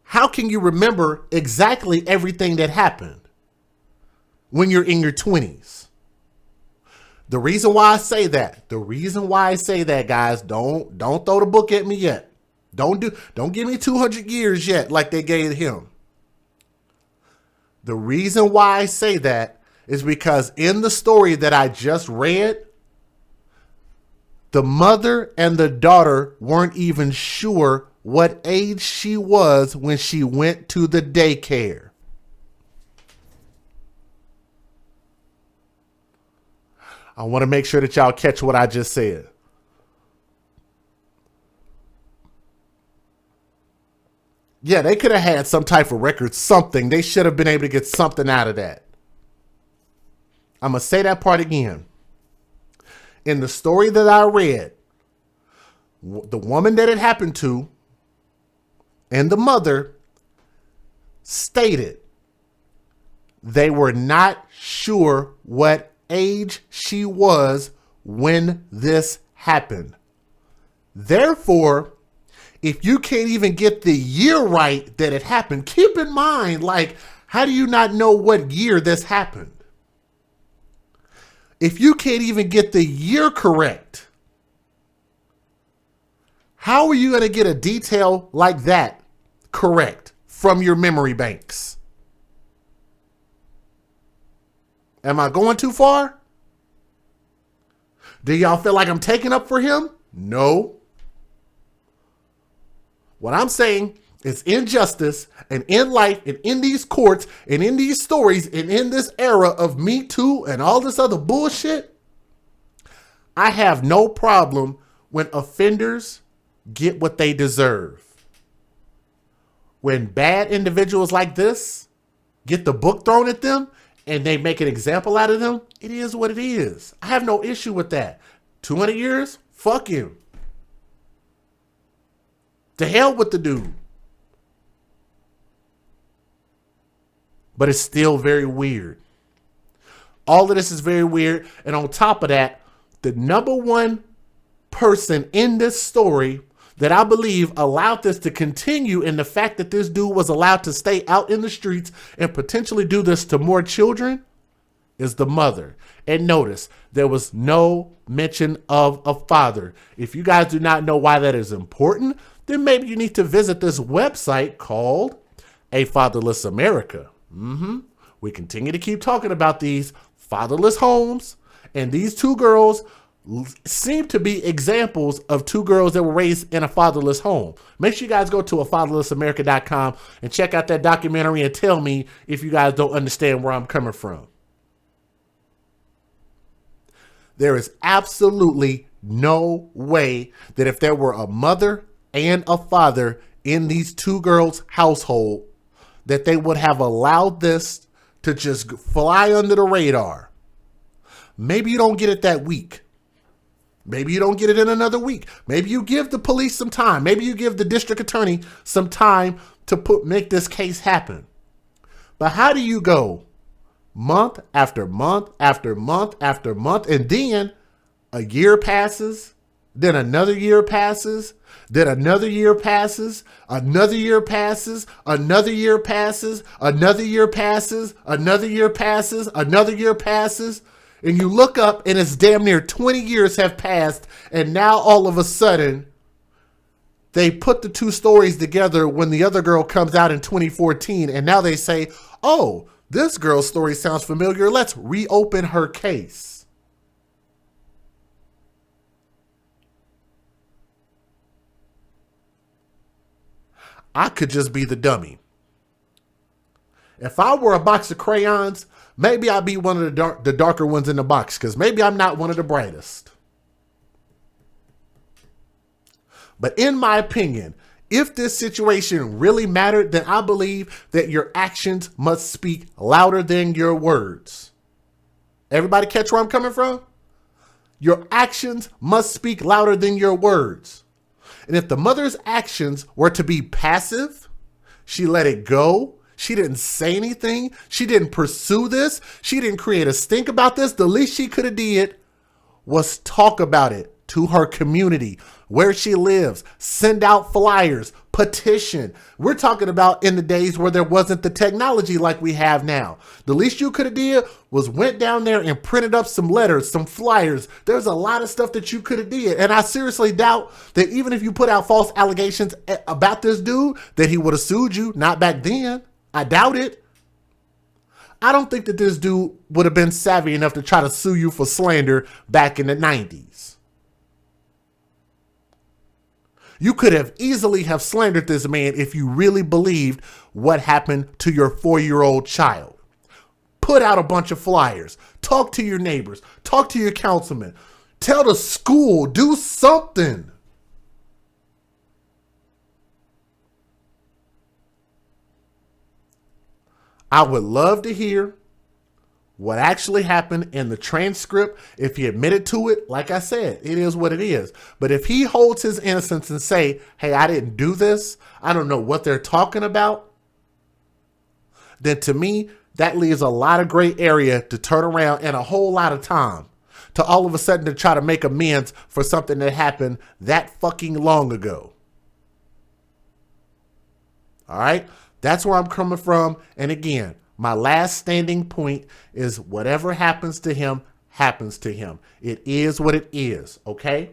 S1: how can you remember exactly everything that happened when you're in your 20s? The reason why I say that, guys, don't throw the book at me yet. Don't give me 200 years yet like they gave him. The reason why I say that is because in the story that I just read, the mother and the daughter weren't even sure what age she was when she went to the daycare. I want to make sure that y'all catch what I just said. Yeah, they could have had some type of record, something. They should have been able to get something out of that. I'm going to say that part again. In the story that I read, the woman that it happened to and the mother stated they were not sure what age she was when this happened. Therefore, if you can't even get the year right that it happened, keep in mind, how do you not know what year this happened? If you can't even get the year correct, how are you going to get a detail like that correct from your memory banks? Am I going too far? Do y'all feel like I'm taking up for him? No. What I'm saying is injustice, and in life and in these courts and in these stories and in this era of Me Too and all this other bullshit, I have no problem when offenders get what they deserve. When bad individuals like this get the book thrown at them and they make an example out of them, it is what it is. I have no issue with that. 200 years? Fuck him. To hell with the dude. But it's still very weird. All of this is very weird. And on top of that, the number one person in this story that I believe allowed this to continue, and the fact that this dude was allowed to stay out in the streets and potentially do this to more children, is the mother. And notice, there was no mention of a father. If you guys do not know why that is important, then maybe you need to visit this website called A Fatherless America. We continue to keep talking about these fatherless homes, and these two girls seem to be examples of two girls that were raised in a fatherless home. Make sure you guys go to afatherlessamerica.com and check out that documentary and tell me if you guys don't understand where I'm coming from. There is absolutely no way that if there were a mother and a father in these two girls' household, that they would have allowed this to just fly under the radar. Maybe you don't get it that week. Maybe you don't get it in another week. Maybe you give the police some time. Maybe you give the district attorney some time to make this case happen. But how do you go month after month after month after month, and then a year passes, then another year passes, then another year passes, another year passes, another year passes, another year passes, another year passes, another year passes, and you look up and it's damn near 20 years have passed, and now all of a sudden they put the two stories together when the other girl comes out in 2014, and now they say, oh, this girl's story sounds familiar, let's reopen her case. I could just be the dummy. If I were a box of crayons, maybe I'd be one of the darker ones in the box, because maybe I'm not one of the brightest. But in my opinion, if this situation really mattered, then I believe that your actions must speak louder than your words. Everybody catch where I'm coming from? Your actions must speak louder than your words. And if the mother's actions were to be passive, she let it go, she didn't say anything, she didn't pursue this, she didn't create a stink about this, the least she could have did was talk about it to her community, where she lives, send out flyers, petition. We're talking about in the days where there wasn't the technology like we have now. The least you could have did was went down there and printed up some letters, some flyers. There's a lot of stuff that you could have did. And I seriously doubt that even if you put out false allegations about this dude, that he would have sued you. Not back then. I doubt it. I don't think that this dude would have been savvy enough to try to sue you for slander back in the 90s. You could have easily have slandered this man if you really believed what happened to your 4-year-old child. Put out a bunch of flyers. Talk to your neighbors. Talk to your councilman. Tell the school. Do something. I would love to hear what actually happened in the transcript. If he admitted to it, like I said, it is what it is. But if he holds his innocence and say, hey, I didn't do this, I don't know what they're talking about, then to me, that leaves a lot of gray area to turn around and a whole lot of time to all of a sudden to try to make amends for something that happened that fucking long ago. All right? That's where I'm coming from. And again, my last standing point is whatever happens to him, happens to him. It is what it is, okay?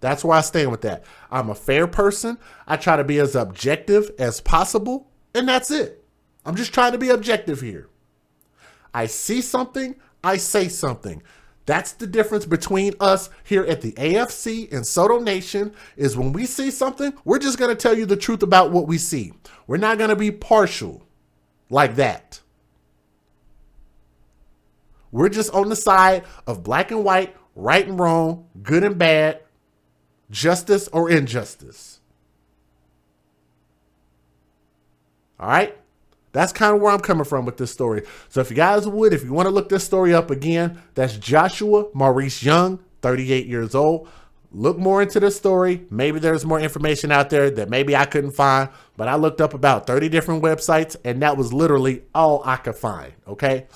S1: That's where I stand with that. I'm a fair person. I try to be as objective as possible, and that's it. I'm just trying to be objective here. I see something, I say something. That's the difference between us here at the AFC and Soto Nation, is when we see something, we're just going to tell you the truth about what we see. We're not going to be partial like that. We're just on the side of black and white, right and wrong, good and bad, justice or injustice. All right? That's kind of where I'm coming from with this story. So if you guys would, if you want to look this story up again, that's Joshua Maurice Young, 38 years old. Look more into this story. Maybe there's more information out there that maybe I couldn't find, but I looked up about 30 different websites and that was literally all I could find, okay?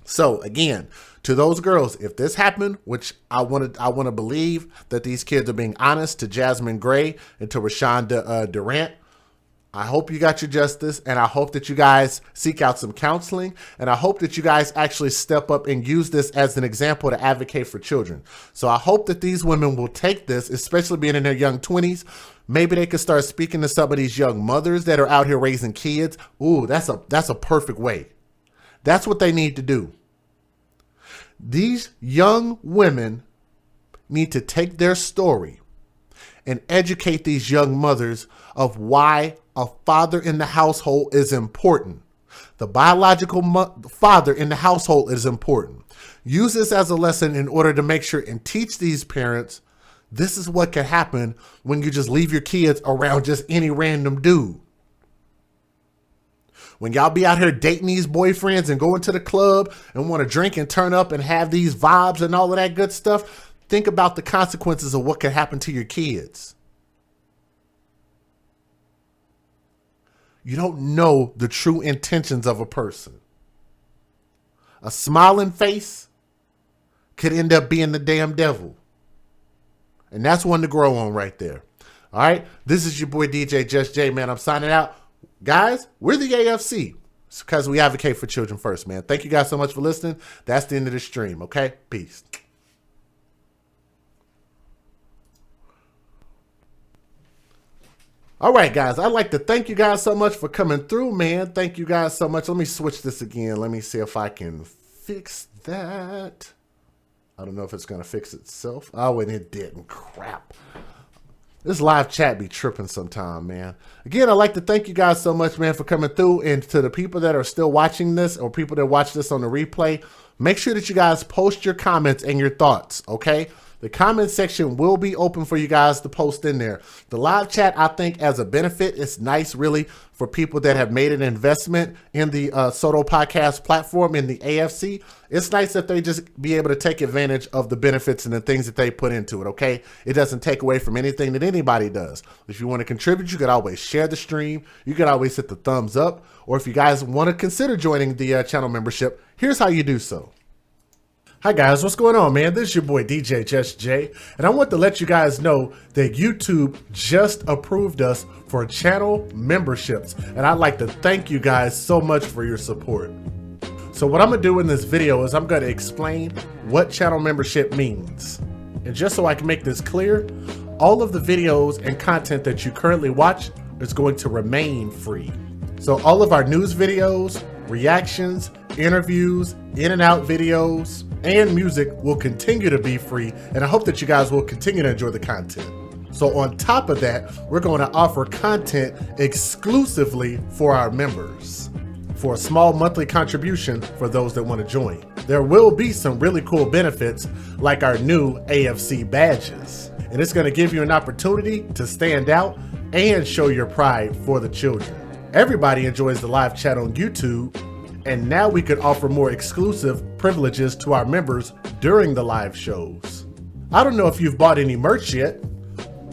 S1: So again, to those girls, if this happened, which I want to believe that these kids are being honest, to Jasmine Gray and to Rashonda Durant, I hope you got your justice, and I hope that you guys seek out some counseling, and I hope that you guys actually step up and use this as an example to advocate for children. So I hope that these women will take this, especially being in their young 20s. Maybe they could start speaking to some of these young mothers that are out here raising kids. Ooh, that's a perfect way. That's what they need to do. These young women need to take their story and educate these young mothers of why a father in the household is important. The biological father in the household is important. Use this as a lesson in order to make sure and teach these parents this is what can happen when you just leave your kids around just any random dude. When y'all be out here dating these boyfriends and going to the club and want to drink and turn up and have these vibes and all of that good stuff, think about the consequences of what can happen to your kids. You don't know the true intentions of a person. A smiling face could end up being the damn devil. And that's one to grow on right there. All right. This is your boy DJ Just J, man. I'm signing out. Guys, we're the AFC. It's because we advocate for children first, man. Thank you guys so much for listening. That's the end of the stream. Okay. Peace. All right, guys, I'd like to thank you guys so much for coming through, man. Thank you guys so much. Let me switch this again. Let me see if I can fix that. I don't know if it's going to fix itself. Oh, and it didn't. Crap. This live chat be tripping sometime, man. Again, I'd like to thank you guys so much, man, for coming through. And to the people that are still watching this or people that watch this on the replay, make sure that you guys post your comments and your thoughts, okay? The comment section will be open for you guys to post in there. The live chat, I think, as a benefit, it's nice, really, for people that have made an investment in the Soto Podcast platform in the AFC. It's nice that they just be able to take advantage of the benefits and the things that they put into it, okay? It doesn't take away from anything that anybody does. If you want to contribute, you could always share the stream. You could always hit the thumbs up. Or if you guys want to consider joining the channel membership, here's how you do so. Hi guys, what's going on, man? This is your boy DJ Just J, and I want to let you guys know that YouTube just approved us for channel memberships, and I'd like to thank you guys so much for your support. So what I'm gonna do in this video is I'm gonna explain what channel membership means. And just so I can make this clear, all of the videos and content that you currently watch is going to remain free. So all of our news videos, reactions, interviews, in and out videos, and music will continue to be free, and I hope that you guys will continue to enjoy the content. So on top of that, we're going to offer content exclusively for our members for a small monthly contribution for those that want to join. There will be some really cool benefits like our new AFC badges, and it's going to give you an opportunity to stand out and show your pride for the children. Everybody enjoys the live chat on YouTube, and now we could offer more exclusive privileges to our members during the live shows. I don't know if you've bought any merch yet,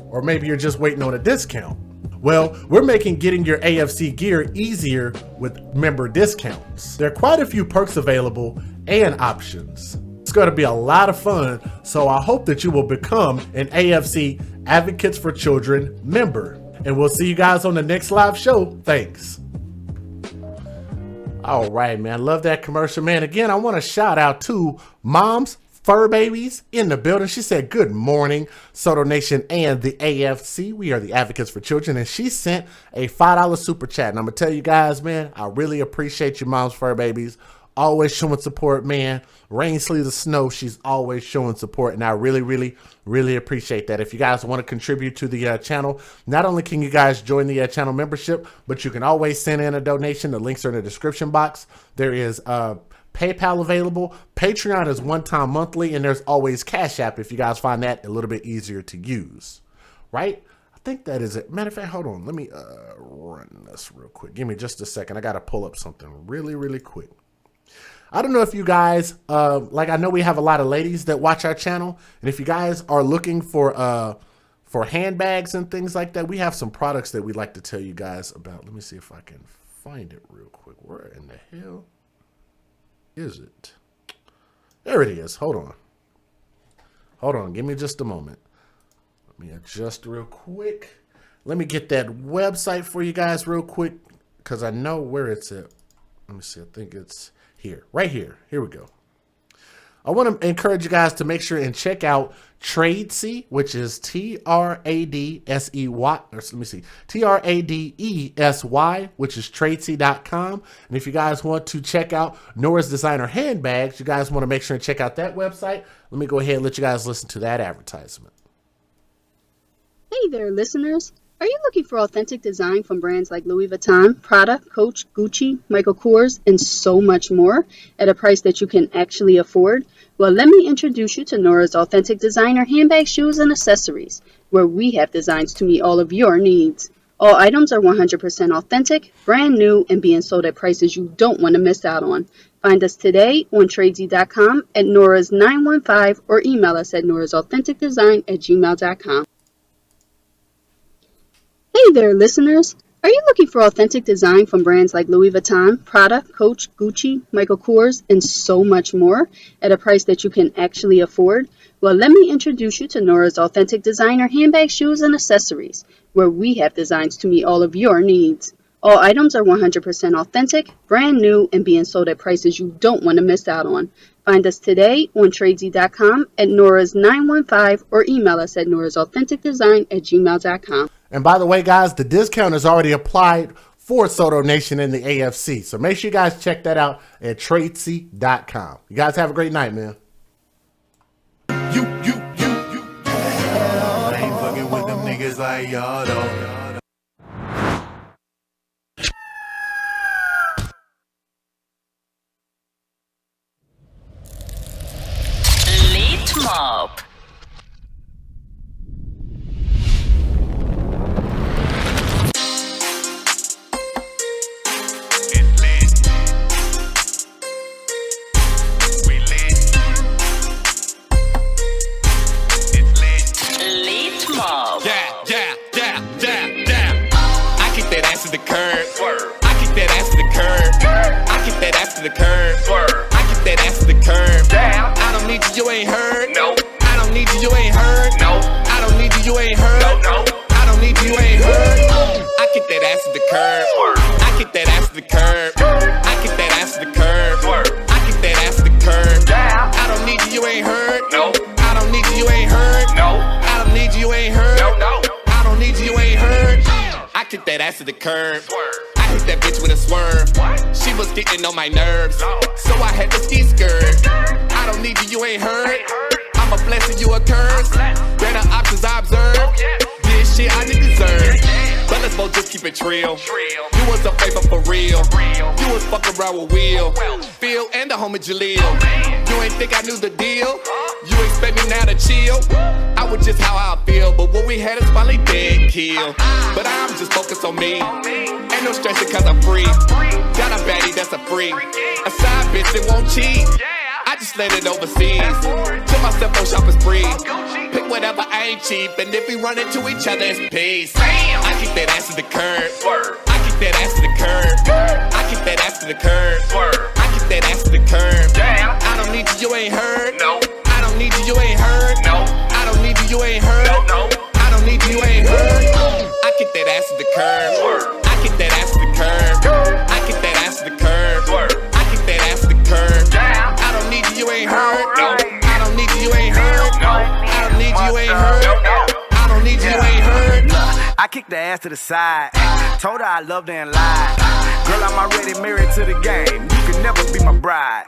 S1: or maybe you're just waiting on a discount. Well, we're making getting your AFC gear easier with member discounts. There are quite a few perks available and options. It's going to be a lot of fun, so I hope that you will become an AFC Advocates for Children member. And we'll see you guys on the next live show. Thanks. All right, man. Love that commercial, man. Again, I want to shout out to Mom's Fur Babies in the building. She said, good morning, Soto Nation and the AFC. We are the Advocates for Children. And she sent a $5 super chat. And I'm going to tell you guys, man, I really appreciate you, Mom's Fur Babies. Always showing support, man. Rain, sleet, or snow, she's always showing support. And I really, really, really appreciate that. If you guys want to contribute to the channel, not only can you guys join the channel membership, but you can always send in a donation. The links are in the description box. There is PayPal available. Patreon is one-time monthly, and there's always Cash App if you guys find that a little bit easier to use, right? I think that is it. Matter of fact, hold on. Let me run this real quick. Give me just a second. I got to pull up something really, really quick. I don't know if you guys, like I know we have a lot of ladies that watch our channel, and if you guys are looking for handbags and things like that, we have some products that we'd like to tell you guys about. Let me see if I can find it real quick. Where in the hell is it? There it is. Hold on. Hold on. Give me just a moment. Let me adjust real quick. Let me get that website for you guys real quick because I know where it's at. Let me see. I think it's here. Right here. Here we go. I want to encourage you guys to make sure and check out Tradesy, which is Tradesy, or let me see, Tradesy, which is Tradesy.com. And if you guys want to check out Nora's Designer Handbags, you guys want to make sure and check out that website. Let me go ahead and let you guys listen to that advertisement.
S10: Hey there, listeners. Are you looking for authentic design from brands like Louis Vuitton, Prada, Coach, Gucci, Michael Kors, and so much more at a price that you can actually afford? Well, let me introduce you to Nora's Authentic Designer Handbag, Shoes, and Accessories, where we have designs to meet all of your needs. All items are 100% authentic, brand new, and being sold at prices you don't want to miss out on. Find us today on Tradesy.com at Nora's 915 or email us at norasauthenticdesign@gmail.com. Hey there, listeners. Are you looking for authentic design from brands like Louis Vuitton, Prada, Coach, Gucci, Michael Kors, and so much more at a price that you can actually afford? Well, let me introduce you to Nora's Authentic Designer Handbag, Shoes, and Accessories, where we have designs to meet all of your needs. All items are 100% authentic, brand new, and being sold at prices you don't want to miss out on. Find us today on Tradesy.com at Nora's 915 or email us at norasauthenticdesign@gmail.com.
S1: And by the way, guys, the discount is already applied for Soto Nation in the AFC. So make sure you guys check that out at Tradesy.com. You guys have a great night, man.
S11: I ain't fucking with them niggas like y'all though.
S12: Late Mob.
S13: The curb. I kick that ass to the curb. I kick that ass to the curb. I kick that ass to the curb. I don't need you, you ain't heard. No. I don't need you, you ain't heard. No. I don't need you, you ain't heard. No. I don't need you, you ain't heard. I kick that ass to the curb. I kick that ass to the curb. I kick that ass to the curb. I kick that ass to the curb. I don't need you, you ain't heard. No. I don't need you, you ain't heard. No. I don't need you, you ain't heard. No. I don't need you, you ain't heard. I kick that ass to the curb. I hit that bitch with a swerve. She was getting on my nerves, so I had to ski skirt. I don't need you, you ain't heard. I'm a blessing, you a curse. Better options I observe. This shit I didn't deserve. But let's both just keep it real. You was a favor for real. You was fucking around with Will, Phil, and the homie Jaleel. You ain't think I knew the deal. You expect me now to chill. I was just how I feel, but what we had is finally dead kill. But I'm just focused on me. Ain't no stress cause I'm free. Got a baddie that's a freak. A side bitch that won't cheat. I just let it overseas. Took myself on shopping spree. Pick whatever, I ain't cheap. And if we run into each other, it's peace. I kick that ass to the curb. I kick that ass to the curb. I kick that ass to the curb. I kick that ass to the curb. I don't need you, you ain't heard. No. I don't need you, you ain't heard. No. I don't need you, you ain't heard. No. I don't need you, you ain't heard. I kick that ass to the curb. I kick that ass to the curb. I kick that ass to the curb. I kick that ass to the curb. I don't need you, you ain't heard. No. I don't need you, you ain't heard. No. I don't need you, you ain't heard. I don't need you, you ain't heard.
S14: I kicked the ass to the side. Told her I loved her and lied. Girl, I'm already married to the game. You can never be my bride.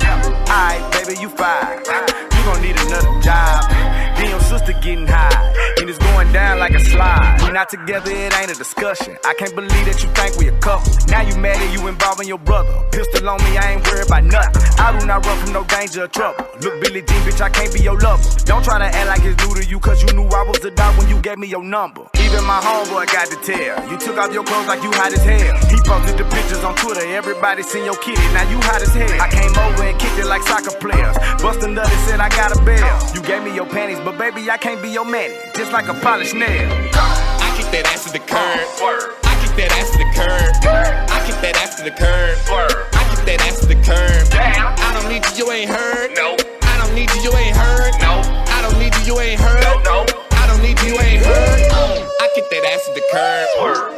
S14: Alright, baby, you fine. You gon' need another job. Then your sister to getting high, and it's going down like a slide. We not together, it ain't a discussion. I can't believe that you think we a couple. Now you mad that you involving your brother. Pistol on me, I ain't worried about nothing. I do not run from no danger or trouble. Look, Billie Jean, bitch, I can't be your lover. Don't try to act like it's new to you, cause you knew I was the dog when you gave me your number. Even my homeboy got to tell. You took off your clothes like you hot as hell. He posted the pictures on Twitter, everybody seen your kitty, now you hot as hell. I came over and kicked it like soccer players. Bust a nut and said I got a bell. You gave me your panties, but baby, I can't be your manny. Just like a polished nail.
S13: I kick that ass to the curb. I kick that ass to the curb. I kick that ass to the curb. I kick that ass to the curb. I don't need you, you ain't heard. No. I don't need you, you ain't heard. No. I don't need you, you ain't heard. No. I don't need you, you ain't heard. I kick that ass to the curb.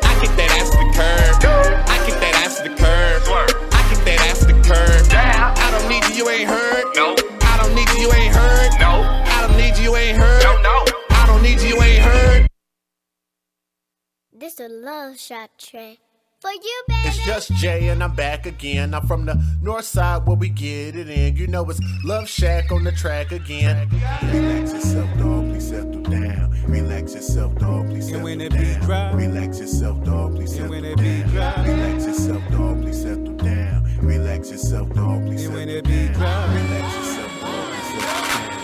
S13: I kick that ass to the curb. I kick that ass to the curb. I kick that ass to the curb. I don't need you, you ain't heard. No. I don't need you, you ain't heard. No. I don't need you, you ain't heard. No. I don't need you, you ain't heard.
S15: This a love shot track for you, baby.
S1: It's just Jay and I'm back again. I'm from the north side where we get it in. You know it's Love Shack on the track again.
S11: Relax yourself, dog, please settle down. Relax yourself, dog, please settle down. Relax yourself, dog, please settle down. Relax yourself, dog, please settle down. Relax yourself, dog, please settle down. Relax yourself, dog, please settle down.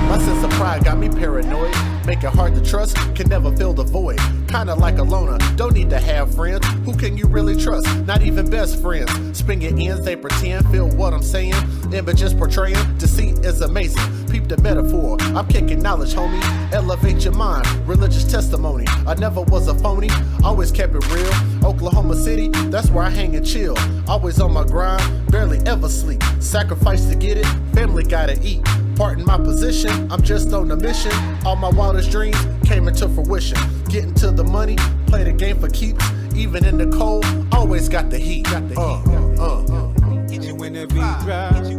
S1: My sense of pride got me paranoid. Make it hard to trust, can never fill the void. Kinda like a loner, don't need to have friends. Who can you really trust? Not even best friends. Spin your ends, they pretend, feel what I'm saying. Images portraying, deceit is amazing. Peep the metaphor, I'm kicking knowledge, homie. Elevate your mind, religious testimony. I never was a phony, always kept it real. Oklahoma City, that's where I hang and chill. Always on my grind, barely ever sleep. Sacrifice to get it, family gotta eat. Pardon my position, I'm just on a mission. All my wildest dreams came into fruition. Getting to the money, play the game for keeps. Even in the cold, always got the heat.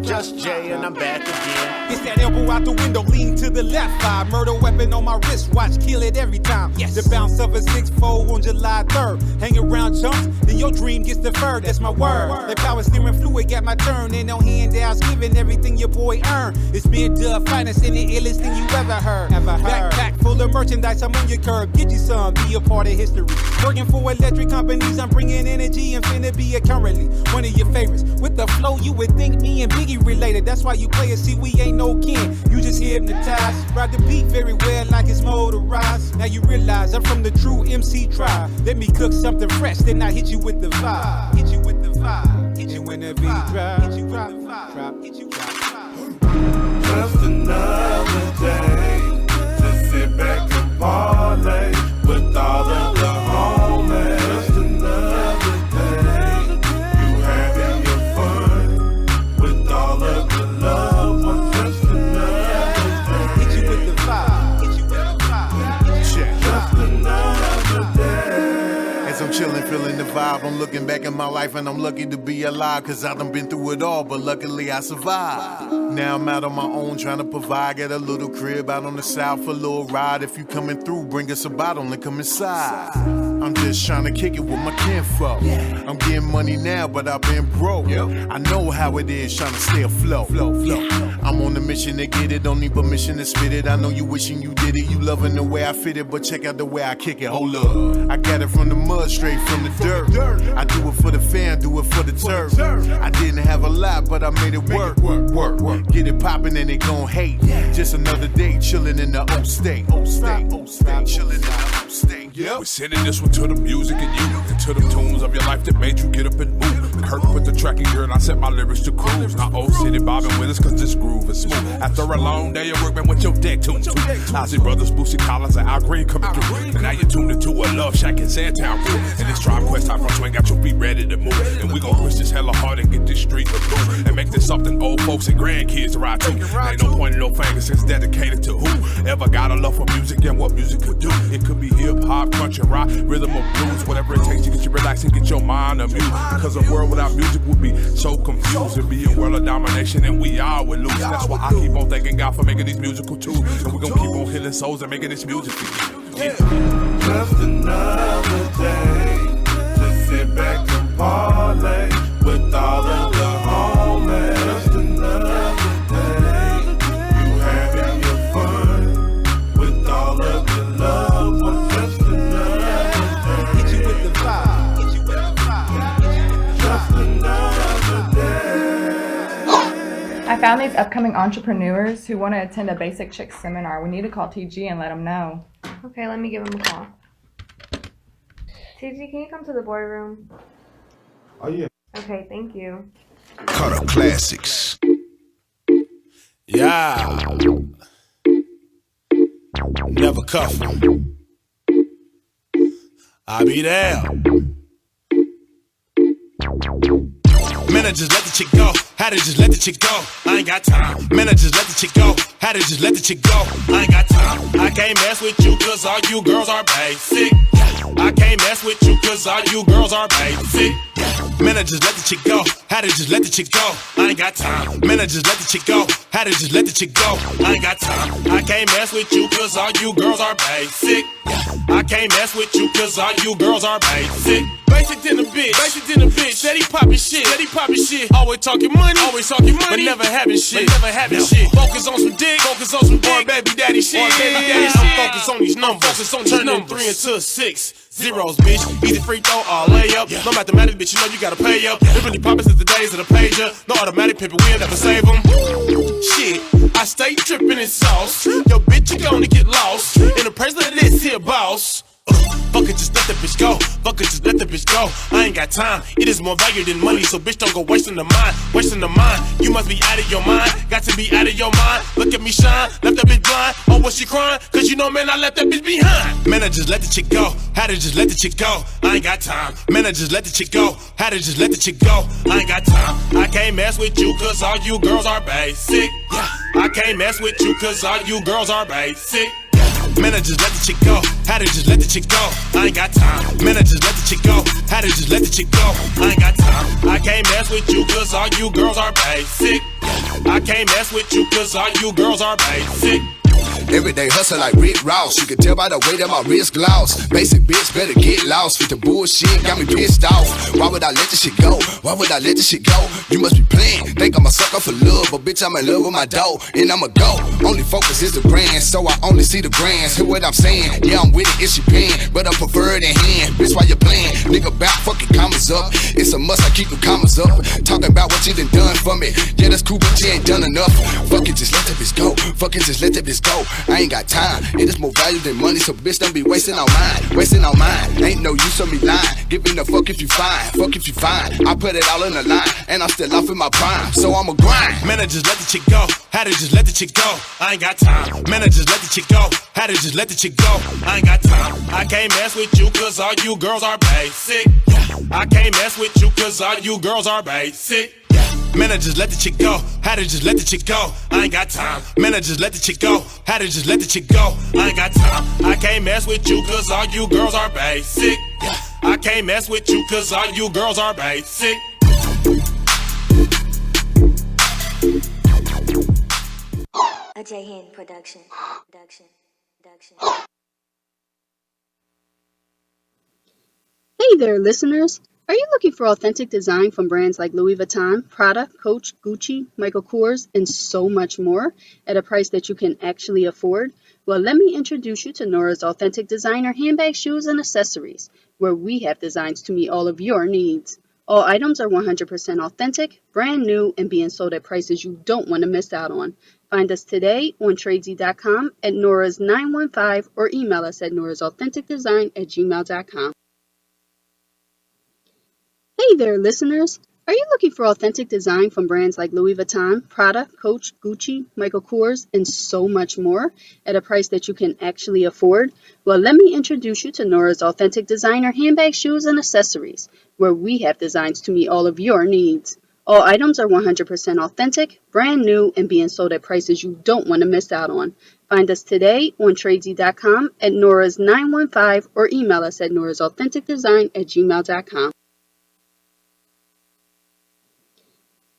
S1: Just Jay and I'm back again.
S16: It's that elbow out the window, lean to the left side. Murder weapon on my wrist, watch kill it every time. Yes. The bounce of a 6-4 on July 3rd. Hang around chumps, then your dream gets deferred. That's my word. That power steering fluid got my turn. Ain't no handouts, giving everything your boy earned. It's been dub finest and the illest thing you ever heard. Backpack full of merchandise, I'm on your curb. Get you some, be a part of history. Working for electric companies, I'm bringing energy and finna be a currently one of your favorites. With the flow, you would think me and Biggie related. That's why you play it, see we ain't no kin. You just hypnotized. Ride the beat very well like it's motorized. Now you realize I'm from the true MC tribe. Let me cook something fresh, then I hit you with the vibe. Hit you with the vibe. Hit you when the beat drop. Hit you with the vibe. Hit you with the vibe.
S11: Just another day to sit back and parlay with all of the homies. Just another day, you having your fun with all of the loved ones. Just another day.
S16: Hit you with the vibe. Hit you with the vibe.
S11: Just another day. As I'm chilling, feeling the vibe, I'm looking back at my life and I'm lucky to be alive. Cause I done been through it all, but luckily I survived. Now I'm out on my own trying to provide. Got a little crib out on the south for a little ride. If you coming through, bring us a bottle and come inside. I'm just trying to kick it with my kinfolk. I'm getting money now, but I've been broke. I know how it is trying to stay afloat. I'm on a mission to get it, don't need permission to spit it. I know you wishing you did it, you loving the way I fit it, but check out the way I kick it. Hold up, I got it from the mud, straight from the dirt. I do it for the fan, do it for the turf. I didn't have a lot, but I made it work. Get it poppin' and they gon' hate. Just another day chillin' in the old state. Chillin' in the old state.
S17: We're sending this one to the music and you, and to the tunes of your life that made you get up and move. Kurt put the track in gear and I set my lyrics to cruise. Now old city bobbing with us cause this groove is smooth. After a long day of work, man, with your deck tuned to Ozzy Brothers, Boosie Collins, and Al Green coming through. And now you're tuned into a Love Shack in Sandtown crew. And this Tribe Quest type of swing got your feet ready to move. And we gon' push this hella hard and get this street to blue. And make this something old folks and grandkids to ride to. Ain't no pointing no fingers, it's dedicated to who ever got a love for music and what music could do. It could be hip hop, country, rock, rhythm or blues, whatever it takes to get you relaxed and get your mind amused. Cause a world without music would be so confused. It'd be a world of domination and we all would lose. That's why I keep on thanking God for making these musical tools. And we gon' keep on healing souls and making this music for you.
S11: Just another day to sit back and parlay with all of the homies. Just another day, you having your fun with
S18: found these upcoming entrepreneurs who want to attend a Basic Chicks seminar. We need to call TG and let them know.
S19: Okay, let me give him a call. TG, can you come to the boardroom?
S20: Oh, yeah.
S19: Okay, thank you.
S11: Cutter Classics. Yeah. Never cuff 'em. I'll be there. Man, I just let the chick go. Had to just let the chick go. I ain't got time. Man, I just let the chick go. Had to just let the chick go. I ain't got time. I can't mess with you cause all you girls are basic. I can't mess with you cause all you girls are basic. Man, I just let the chick go. Had to just let the chick go. I ain't got time. Man, I just let the chick go. Had to just let the chick go. I ain't got time. I can't mess with you cause all you girls are basic. I can't mess with you cause all you girls are basic. Basic than a bitch, basic than a bitch. Steady poppin' shit, steady poppin' shit. Always talking money, but never having shit, shit. Focus on some dick, or baby daddy shit. I'm focused on these numbers, turning 3 into 6. Zeros, bitch. Easy free throw or layup. No mathematics, bitch, you know you gotta pay up. It really poppin' since the days of the pager. No automatic pimpin', we'll never save them. Shit, I stay trippin' in sauce. Yo, bitch, you gonna get lost in the presence of this here boss. Fuck it, just let the bitch go. Fuck it, just let the bitch go. I ain't got time. It is more value than money, so bitch don't go wasting the mind. Wasting the mind. You must be out of your mind. Got to be out of your mind. Look at me shine. Left that bitch blind. Oh, was she crying? Cause you know, man, I left that bitch behind. Man, I just let the chick go. Had to just let the chick go. I ain't got time. Man, I just let the chick go. Had to just let the chick go. I ain't got time. I can't mess with you cause all you girls are basic. Yeah. I can't mess with you cause all you girls are basic. Man, I just let the chick go. Had to just let the chick go. I ain't got time. Man, I just let the chick go. Had to just let the chick go. I ain't got time. I can't mess with you cause all you girls are basic. I can't mess with you cause all you girls are basic.
S21: Everyday hustle like Rick Ross. You can tell by the way that my wrist gloss. Basic bitch better get lost with the bullshit. Got me pissed off. Why would I let this shit go? Why would I let this shit go? You must be playing. Think I'm a sucker for love, but bitch I'm in love with my dough, and I'ma go. Only focus is the brand, so I only see the brands. Hear what I'm saying? Yeah, I'm with it, it's your pen, but I prefer it in hand. Bitch, why you playing? Nigga, bout fucking commas up. It's a must, I keep the commas up. Talking about what you done for me. Yeah, that's cool, but you ain't done enough. Fuck it, just let that bitch go. Fuck it, just let that bitch go. I ain't got time. It is more value than money, so bitch don't be wasting on mine. Wasting on mine. Ain't no use of me lying. Giving a fuck if you fine. Fuck if you fine. I put it all in the line, and I'm still off in my prime, so I'ma grind.
S11: Man, I just let the chick go. Had to just let the chick go. I ain't got time. Man, I just let the chick go. Had to just let the chick go. I ain't got time. I can't mess with you cause all you girls are basic. I can't mess with you cause all you girls are basic. Man, I just let the chick go. Had to just let the chick go. I ain't got time. Man, I just let the chick go. Had to just let the chick go. I ain't got time. I can't mess with you cause all you girls are basic. I can't mess with you cause all you girls are basic.
S22: A J Hen production.
S10: Hey there, listeners. Are you looking for authentic design from brands like Louis Vuitton, Prada, Coach, Gucci, Michael Kors, and so much more at a price that you can actually afford? Well, let me introduce you to Nora's Authentic Designer handbag, shoes, and accessories, where we have designs to meet all of your needs. All items are 100% authentic, brand new, and being sold at prices you don't want to miss out on. Find us today on Tradesy.com at Nora's 915 or email us at norasauthenticdesign@gmail.com. Hey there, listeners. Are you looking for authentic design from brands like Louis Vuitton, Prada, Coach, Gucci, Michael Kors, and so much more at a price that you can actually afford? Well, let me introduce you to Nora's Authentic Designer handbag, shoes, and accessories, where we have designs to meet all of your needs. All items are 100% authentic, brand new, and being sold at prices you don't want to miss out on. Find us today on Tradesy.com at Nora's 915 or email us at norasauthenticdesign@gmail.com.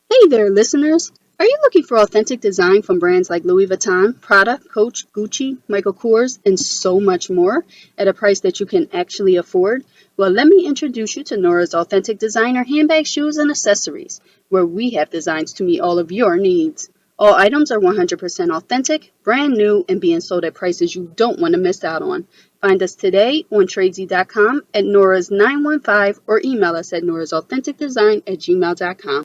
S10: Hey there, listeners. Are you looking for authentic design from brands like Louis Vuitton, Prada, Coach, Gucci, Michael Kors, and so much more at a price that you can actually afford? Well, let me introduce you to Nora's Authentic Designer handbag, shoes, and accessories, where we have designs to meet all of your needs. All items are 100% authentic, brand new, and being sold at prices you don't want to miss out on. Find us today on Tradesy.com at Nora's 915 or email us at norasauthenticdesign@gmail.com.